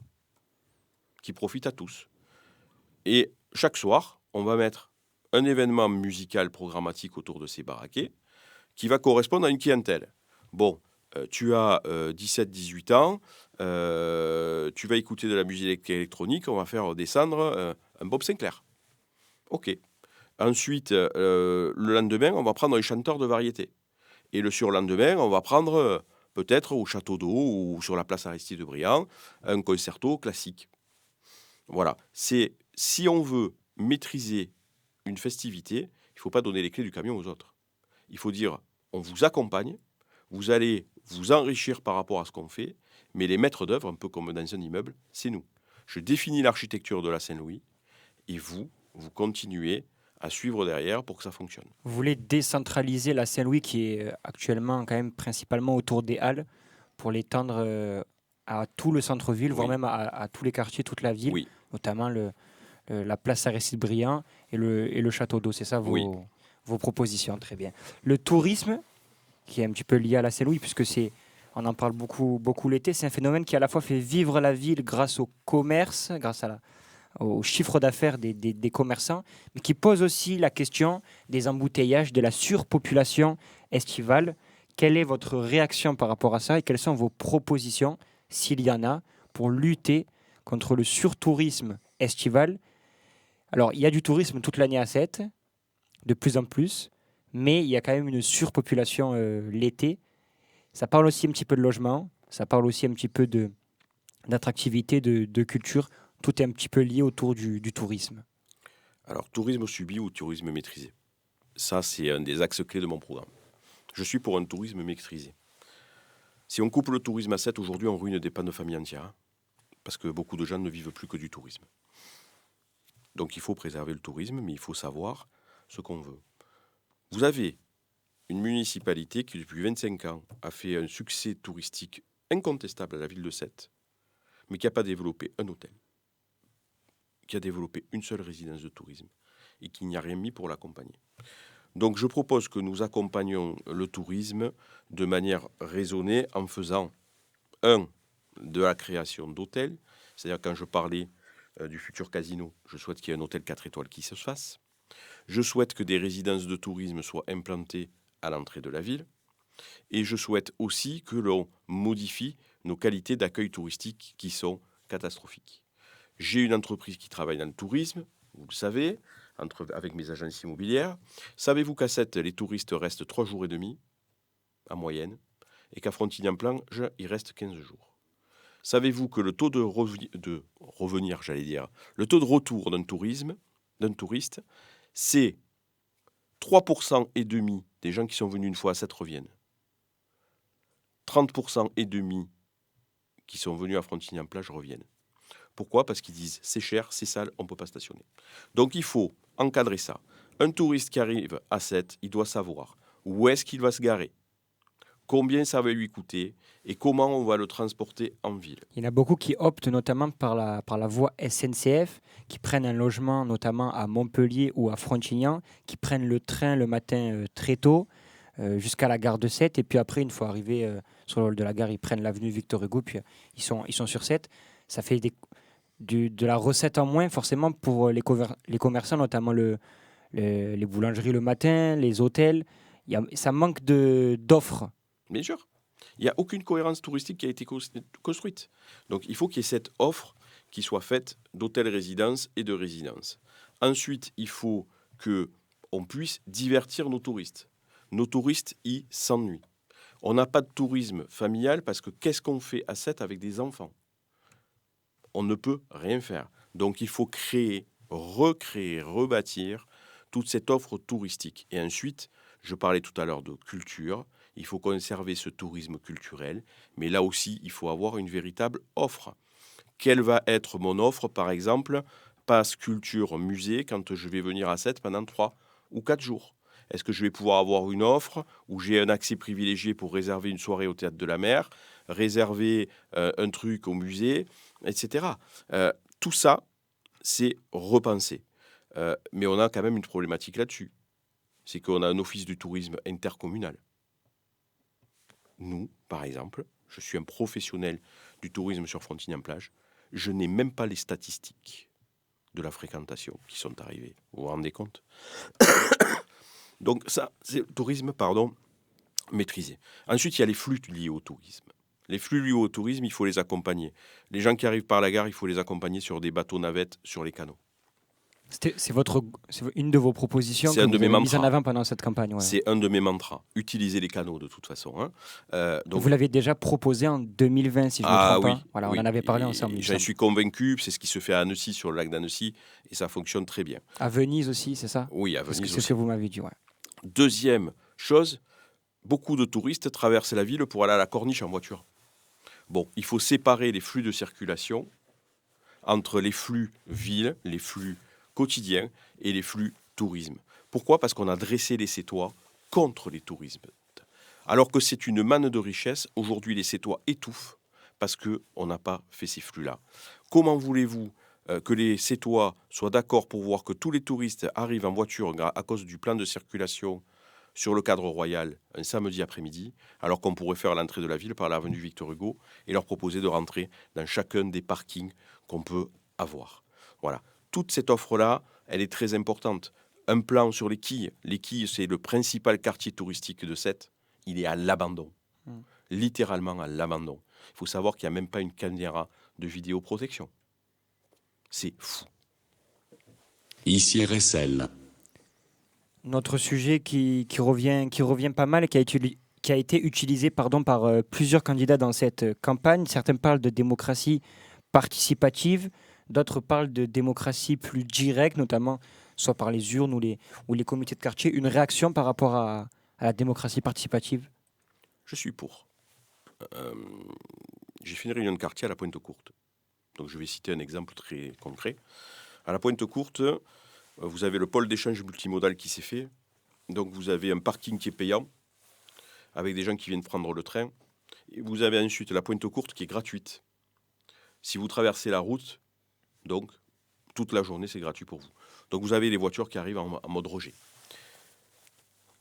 Speaker 3: qui profite à tous. Et chaque soir, on va mettre un événement musical programmatique autour de ces baraquets qui va correspondre à une clientèle. Bon, tu as 17-18 ans, tu vas écouter de la musique électronique, on va faire descendre un Bob Sinclair. Ok. Ensuite, le lendemain, on va prendre un chanteur de variété. Et le surlendemain, on va prendre peut-être au Château d'Eau ou sur la place Aristide-Briand un concerto classique. Voilà. Si on veut maîtriser une festivité, il ne faut pas donner les clés du camion aux autres. Il faut dire, on vous accompagne, vous allez vous enrichir par rapport à ce qu'on fait, mais les maîtres d'œuvre, un peu comme dans un immeuble, c'est nous. Je définis l'architecture de la Saint-Louis et vous continuez à suivre derrière pour que ça fonctionne.
Speaker 2: Vous voulez décentraliser la Saint-Louis, qui est actuellement quand même principalement autour des Halles, pour l'étendre à tout le centre-ville,
Speaker 3: Oui.
Speaker 2: voire même à tous les quartiers, toute la ville,
Speaker 3: Oui.
Speaker 2: notamment la place Aristide-Briand et le Château d'Eau. C'est ça vos propositions, très bien. Le tourisme, qui est un petit peu lié à la Saint-Louis, puisque on en parle beaucoup l'été, c'est un phénomène qui à la fois fait vivre la ville grâce au commerce, grâce au chiffre d'affaires des commerçants, mais qui pose aussi la question des embouteillages, de la surpopulation estivale. Quelle est votre réaction par rapport à ça et quelles sont vos propositions, s'il y en a, pour lutter contre le surtourisme estival? Alors, il y a du tourisme toute l'année à 7, de plus en plus, mais il y a quand même une surpopulation l'été. Ça parle aussi un petit peu de logement, ça parle aussi un petit peu d'attractivité, de culture. Tout est un petit peu lié autour du tourisme.
Speaker 3: Alors, tourisme subi ou tourisme maîtrisé. Ça, c'est un des axes clés de mon programme. Je suis pour un tourisme maîtrisé. Si on coupe le tourisme à 7, aujourd'hui, on ruine des pans de famille entières. Hein, parce que beaucoup de gens ne vivent plus que du tourisme. Donc, il faut préserver le tourisme, mais il faut savoir ce qu'on veut. Vous avez une municipalité qui, depuis 25 ans, a fait un succès touristique incontestable à la ville de Sète, mais qui n'a pas développé un hôtel, qui a développé une seule résidence de tourisme et qui n'y a rien mis pour l'accompagner. Donc je propose que nous accompagnions le tourisme de manière raisonnée en faisant, de la création d'hôtels, c'est-à-dire quand je parlais du futur casino, je souhaite qu'il y ait un hôtel 4 étoiles qui se fasse. Je souhaite que des résidences de tourisme soient implantées à l'entrée de la ville. Et je souhaite aussi que l'on modifie nos qualités d'accueil touristique qui sont catastrophiques. J'ai une entreprise qui travaille dans le tourisme, vous le savez, avec mes agences immobilières. Savez-vous qu'à Sète, les touristes restent 3 jours et demi, en moyenne, et qu'à Frontignan-Plage, il reste 15 jours. Savez-vous que le taux de retour d'un touriste, c'est 3% et demi des gens qui sont venus une fois à Sète reviennent. 30% et demi qui sont venus à Frontignan-Plage reviennent. Pourquoi ? Parce qu'ils disent c'est cher, c'est sale, on ne peut pas stationner. Donc il faut encadrer ça. Un touriste qui arrive à Sète, il doit savoir où est-ce qu'il va se garer, combien ça va lui coûter et comment on va le transporter en ville.
Speaker 2: Il y en a beaucoup qui optent notamment par la voie SNCF, qui prennent un logement notamment à Montpellier ou à Frontignan, qui prennent le train le matin très tôt jusqu'à la gare de Sète. Et puis après, une fois arrivés sur le hall de la gare, ils prennent l'avenue Victor Hugo, puis ils sont sur Sète. Ça fait de la recette en moins forcément pour les commerçants, notamment les boulangeries le matin, les hôtels. Ça manque d'offres.
Speaker 3: Bien sûr, il n'y a aucune cohérence touristique qui a été construite. Donc il faut qu'il y ait cette offre qui soit faite d'hôtels-résidences et de résidences. Ensuite, il faut qu'on puisse divertir nos touristes. Nos touristes, ils s'ennuient. On n'a pas de tourisme familial parce que qu'est-ce qu'on fait à Sète avec des enfants ? On ne peut rien faire. Donc il faut créer, recréer, rebâtir toute cette offre touristique. Et ensuite, je parlais tout à l'heure de culture, il faut conserver ce tourisme culturel, mais là aussi, il faut avoir une véritable offre. Quelle va être mon offre, par exemple, passe culture musée, quand je vais venir à Sète pendant 3 ou 4 jours ? Est-ce que je vais pouvoir avoir une offre où j'ai un accès privilégié pour réserver une soirée au Théâtre de la Mer, réserver un truc au musée, etc. Tout ça, c'est repensé. Mais on a quand même une problématique là-dessus. C'est qu'on a un office du tourisme intercommunal. Nous, par exemple, je suis un professionnel du tourisme sur Frontignan-Plage. Je n'ai même pas les statistiques de la fréquentation qui sont arrivées. Vous vous rendez compte ? Donc ça, c'est le tourisme, maîtrisé. Ensuite, il y a les flux liés au tourisme. Les flux liés au tourisme, il faut les accompagner. Les gens qui arrivent par la gare, il faut les accompagner sur des bateaux navettes, sur les canaux.
Speaker 2: C'est une de vos propositions
Speaker 3: C'est
Speaker 2: que
Speaker 3: un
Speaker 2: vous
Speaker 3: de mes
Speaker 2: avez mise en
Speaker 3: mantras.
Speaker 2: avant pendant cette campagne. Ouais.
Speaker 3: C'est un de mes mantras. Utiliser les canaux de toute façon.
Speaker 2: Donc, vous l'avez déjà proposé en 2020, si je ne me trompe pas. Voilà,
Speaker 3: oui.
Speaker 2: On en avait parlé ensemble.
Speaker 3: J'en suis convaincu. C'est ce qui se fait à Annecy, sur le lac d'Annecy, et ça fonctionne très bien.
Speaker 2: À Venise aussi, c'est ça ?
Speaker 3: Oui, à Venise
Speaker 2: C'est
Speaker 3: aussi.
Speaker 2: ce que vous m'avez dit. Ouais.
Speaker 3: Deuxième chose, beaucoup de touristes traversent la ville pour aller à la Corniche en voiture. Bon, il faut séparer les flux de circulation entre les flux villes, les flux quotidiens et les flux tourisme. Pourquoi ? Parce qu'on a dressé les Sétois contre les tourismes. Alors que c'est une manne de richesse, aujourd'hui les Sétois étouffent parce qu'on n'a pas fait ces flux-là. Comment voulez-vous que les Sétois soient d'accord pour voir que tous les touristes arrivent en voiture à cause du plan de circulation sur le cadre royal un samedi après-midi, alors qu'on pourrait faire l'entrée de la ville par l'avenue Victor Hugo et leur proposer de rentrer dans chacun des parkings qu'on peut avoir. Voilà. Toute cette offre-là, elle est très importante. Un plan sur les quilles. Les quilles, c'est le principal quartier touristique de Sète. Il est à l'abandon. Littéralement à l'abandon. Il faut savoir qu'il n'y a même pas une caméra de vidéoprotection. C'est fou.
Speaker 4: Ici RSL.
Speaker 2: Notre sujet qui revient pas mal et qui a été utilisé par plusieurs candidats dans cette campagne. Certains parlent de démocratie participative, d'autres parlent de démocratie plus directe, notamment soit par les urnes ou les comités de quartier. Une réaction par rapport à la démocratie participative ?
Speaker 3: Je suis pour. J'ai fait une réunion de quartier à la Pointe-Courte. Donc je vais citer un exemple très concret. À la Pointe-Courte, vous avez le pôle d'échange multimodal qui s'est fait. Donc vous avez un parking qui est payant, avec des gens qui viennent prendre le train. Et vous avez ensuite la Pointe-Courte qui est gratuite. Si vous traversez la route, donc toute la journée c'est gratuit pour vous. Donc vous avez les voitures qui arrivent en mode rejet.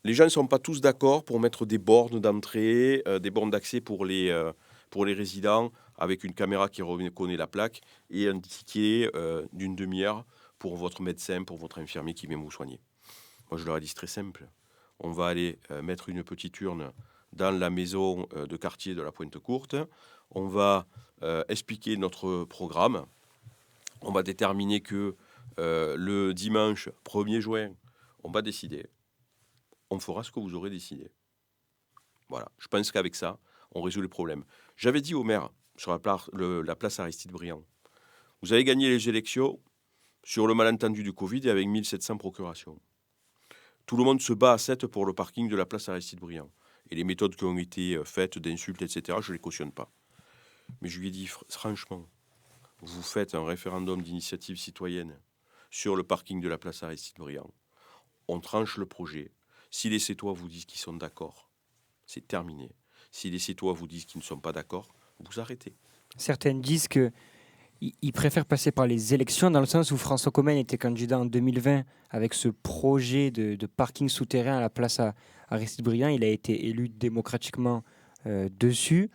Speaker 3: Les gens ne sont pas tous d'accord pour mettre des bornes d'entrée, des bornes d'accès pour les résidents, avec une caméra qui reconnaît la plaque et un ticket d'une demi-heure pour votre médecin, pour votre infirmier qui vient vous soigner. Moi, je leur ai dit, c'est très simple. On va aller mettre une petite urne dans la maison de quartier de la Pointe-Courte. On va expliquer notre programme. On va déterminer que le dimanche 1er juin, on va décider. On fera ce que vous aurez décidé. Voilà. Je pense qu'avec ça, on résout les problèmes. J'avais dit au maire, sur la place Aristide-Briand, vous avez gagné les élections sur le malentendu du Covid et avec 1700 procurations. Tout le monde se bat à 7 pour le parking de la place Aristide-Briand. Et les méthodes qui ont été faites, d'insultes, etc., je ne les cautionne pas. Mais je lui ai dit, franchement, vous faites un référendum d'initiative citoyenne sur le parking de la place Aristide-Briand. On tranche le projet. Si les Sétois vous disent qu'ils sont d'accord, c'est terminé. Si les Sétois vous disent qu'ils ne sont pas d'accord, vous arrêtez.
Speaker 2: Certains disent qu'ils préfèrent passer par les élections, dans le sens où François Commen était candidat en 2020 avec ce projet de parking souterrain à la place Aristide-Briand. Il a été élu démocratiquement dessus.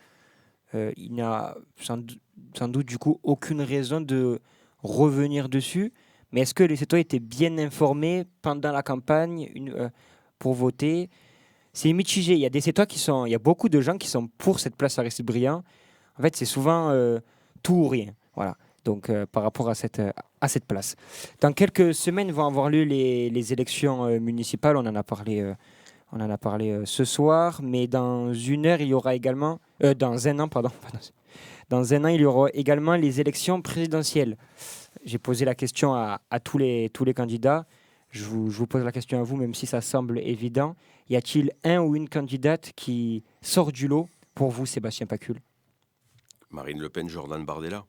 Speaker 2: Il n'a sans doute du coup aucune raison de revenir dessus. Mais est-ce que les Sétois étaient bien informés pendant la campagne pour voter? C'est mitigé. Il y a des Sétois il y a beaucoup de gens qui sont pour cette place Aristide-Briand. En fait, c'est souvent tout ou rien. Voilà. Donc, par rapport à cette place. Dans quelques semaines vont avoir lieu les élections municipales. On en a parlé ce soir. Mais dans une heure, il y aura également... dans un an, pardon. Dans un an, il y aura également les élections présidentielles. J'ai posé la question à tous les candidats. Je vous pose la question à vous, même si ça semble évident. Y a-t-il un ou une candidate qui sort du lot pour vous, Sébastien Pacul?
Speaker 3: Marine Le Pen, Jordan Bardella,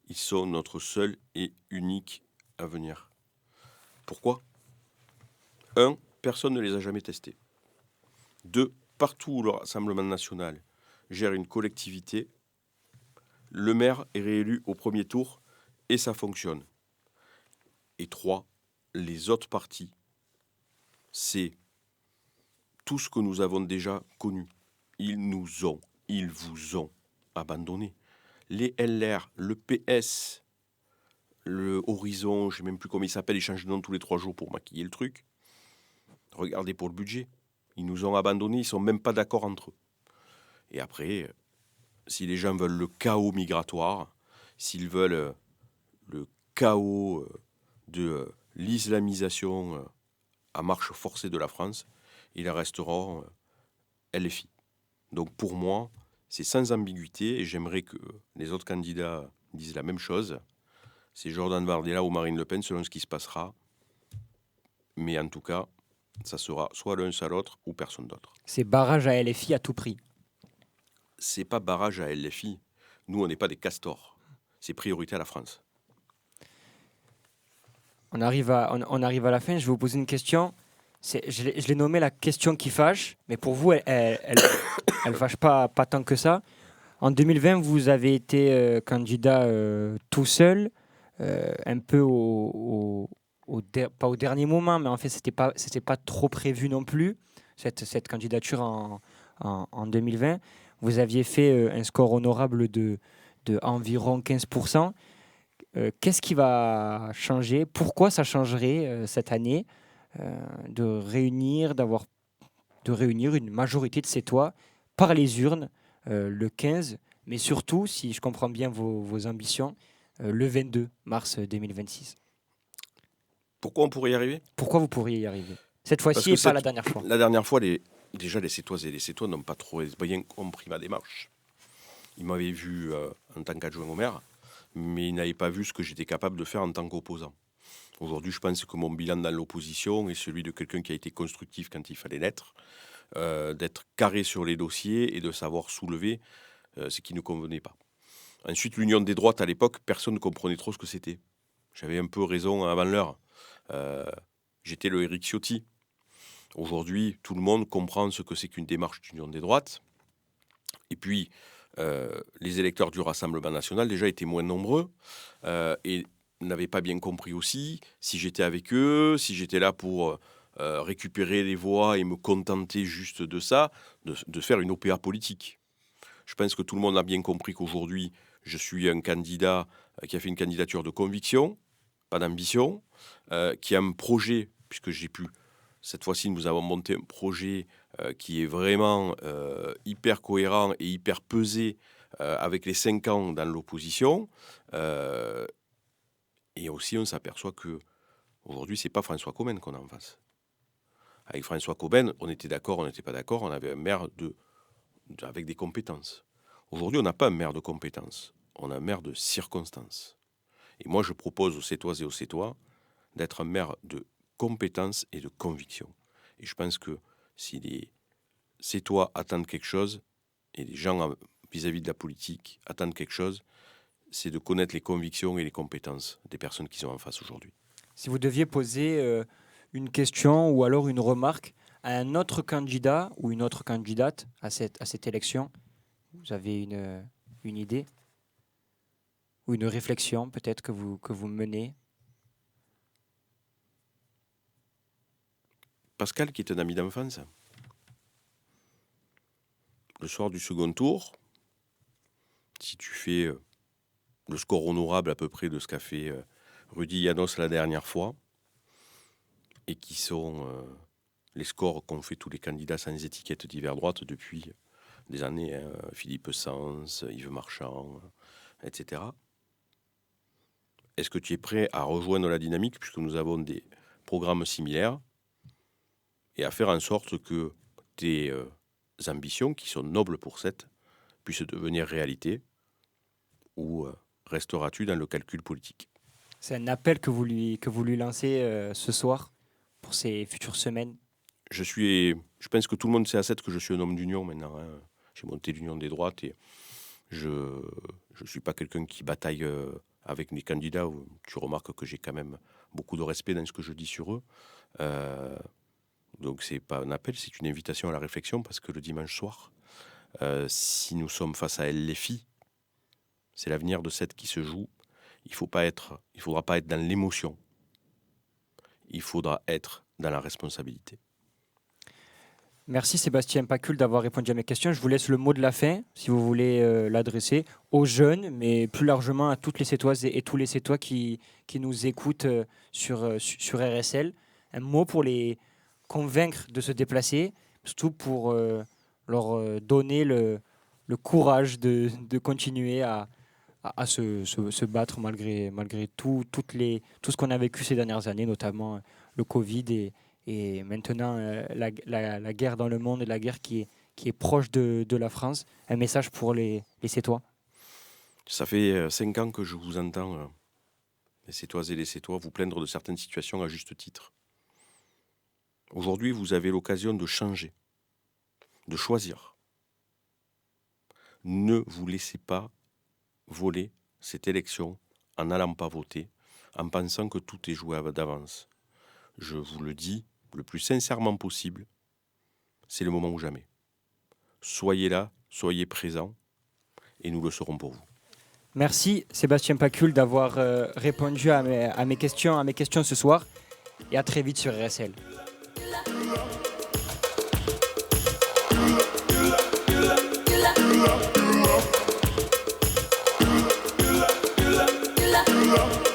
Speaker 3: ils sont notre seul et unique avenir. Pourquoi ? 1, personne ne les a jamais testés. 2, partout où le Rassemblement national gère une collectivité, le maire est réélu au premier tour et ça fonctionne. Et 3, les autres partis, c'est tout ce que nous avons déjà connu. Ils vous ont abandonnés. Les LR, le PS, le Horizon, je ne sais même plus comment il s'appelle, ils changent de nom tous les 3 jours pour maquiller le truc. Regardez pour le budget. Ils nous ont abandonnés, ils ne sont même pas d'accord entre eux. Et après, si les gens veulent le chaos migratoire, s'ils veulent le chaos de l'islamisation à marche forcée de la France, ils resteront LFI. Donc pour moi, c'est sans ambiguïté et j'aimerais que les autres candidats disent la même chose. C'est Jordan Bardella ou Marine Le Pen selon ce qui se passera. Mais en tout cas, ça sera soit l'un, soit l'autre ou personne d'autre.
Speaker 2: C'est barrage à LFI à tout prix.
Speaker 3: C'est pas barrage à LFI. Nous, on n'est pas des castors. C'est priorité à la France.
Speaker 2: On arrive à la fin. Je vais vous poser une question. Je l'ai nommée la question qui fâche, mais pour vous, elle fâche pas tant que ça. En 2020, vous avez été candidat tout seul, un peu pas au dernier moment, mais en fait, c'était pas trop prévu non plus, cette candidature en 2020. Vous aviez fait un score honorable de environ 15%. Qu'est-ce qui va changer? Pourquoi ça changerait cette année de réunir une majorité de Sétois par les urnes le 15, mais surtout, si je comprends bien vos ambitions, le 22 mars 2026?
Speaker 3: Pourquoi on pourrait y arriver ?
Speaker 2: Pourquoi vous pourriez y arriver cette fois-ci et pas la dernière fois?
Speaker 3: La dernière fois, déjà les Sétoises et les Sétois n'ont pas trop bien compris ma démarche. Ils m'avaient vu en tant qu'adjoint au maire, mais ils n'avaient pas vu ce que j'étais capable de faire en tant qu'opposant. Aujourd'hui, je pense que mon bilan dans l'opposition est celui de quelqu'un qui a été constructif quand il fallait l'être, d'être carré sur les dossiers et de savoir soulever ce qui ne convenait pas. Ensuite, l'union des droites, à l'époque, personne ne comprenait trop ce que c'était. J'avais un peu raison avant l'heure. J'étais le Éric Ciotti. Aujourd'hui, tout le monde comprend ce que c'est qu'une démarche d'union des droites. Et puis, les électeurs du Rassemblement national déjà étaient moins nombreux et n'avaient pas bien compris aussi si j'étais avec eux, si j'étais là pour récupérer les voix et me contenter juste de ça, de faire une OPA politique. Je pense que tout le monde a bien compris qu'aujourd'hui, je suis un candidat qui a fait une candidature de conviction, pas d'ambition, qui a un projet, puisque j'ai pu... Cette fois-ci, nous avons monté un projet qui est vraiment hyper cohérent et hyper pesé avec les 5 ans dans l'opposition. Et aussi, on s'aperçoit qu'aujourd'hui, ce n'est pas François Commen qu'on a en face. Avec François Commen, on était d'accord, on n'était pas d'accord, on avait un maire avec des compétences. Aujourd'hui, on n'a pas un maire de compétences, on a un maire de circonstances. Et moi, je propose aux Sétoises et aux Sétois d'être un maire de compétences et de conviction. Et je pense que si les Sétois attendent quelque chose, et les gens vis-à-vis de la politique, attendent quelque chose, c'est de connaître les convictions et les compétences des personnes qui sont en face aujourd'hui.
Speaker 2: Si vous deviez poser une question ou alors une remarque à un autre candidat ou une autre candidate à cette élection, vous avez une idée ou une réflexion peut-être que vous menez?
Speaker 3: Pascal, qui est un ami d'enfance, le soir du second tour, si tu fais le score honorable à peu près de ce qu'a fait Rudy Llanos la dernière fois, et qui sont les scores qu'ont fait tous les candidats sans étiquette d'hiver droite depuis des années, Philippe Sanz, Yves Marchand, etc. Est-ce que tu es prêt à rejoindre la dynamique, puisque nous avons des programmes similaires, et à faire en sorte que tes ambitions, qui sont nobles pour cette, puissent devenir réalité, ou resteras-tu dans le calcul politique?
Speaker 2: C'est un appel que vous lui lancez ce soir pour ces futures semaines?
Speaker 3: Je pense que tout le monde sait à 7 que je suis un homme d'union maintenant. Hein. J'ai monté l'union des droites et je ne suis pas quelqu'un qui bataille avec mes candidats. Tu remarques que j'ai quand même beaucoup de respect dans ce que je dis sur eux. Donc c'est pas un appel, c'est une invitation à la réflexion, parce que le dimanche soir, si nous sommes face à elle les filles, c'est l'avenir de cette qui se joue. Il faudra pas être dans l'émotion. Il faudra être dans la responsabilité.
Speaker 2: Merci Sébastien Pacul d'avoir répondu à mes questions. Je vous laisse le mot de la fin, si vous voulez l'adresser aux jeunes, mais plus largement à toutes les Sétoises et tous les Sétois qui nous écoutent sur RSL. Un mot pour les convaincre de se déplacer, surtout pour leur donner le courage de continuer à se battre malgré tout ce qu'on a vécu ces dernières années, notamment le Covid et maintenant la guerre dans le monde et la guerre qui est proche de la France. Un message pour les Sétois?
Speaker 3: Ça fait 5 ans que je vous entends, les Sétoises et les Sétois, vous plaindre de certaines situations à juste titre. Aujourd'hui, vous avez l'occasion de changer, de choisir. Ne vous laissez pas voler cette élection en n'allant pas voter, en pensant que tout est joué d'avance. Je vous le dis le plus sincèrement possible, c'est le moment ou jamais. Soyez là, soyez présents, et nous le serons pour vous.
Speaker 2: Merci Sébastien Pacul d'avoir répondu à mes questions ce soir, et à très vite sur RSL.
Speaker 5: Love.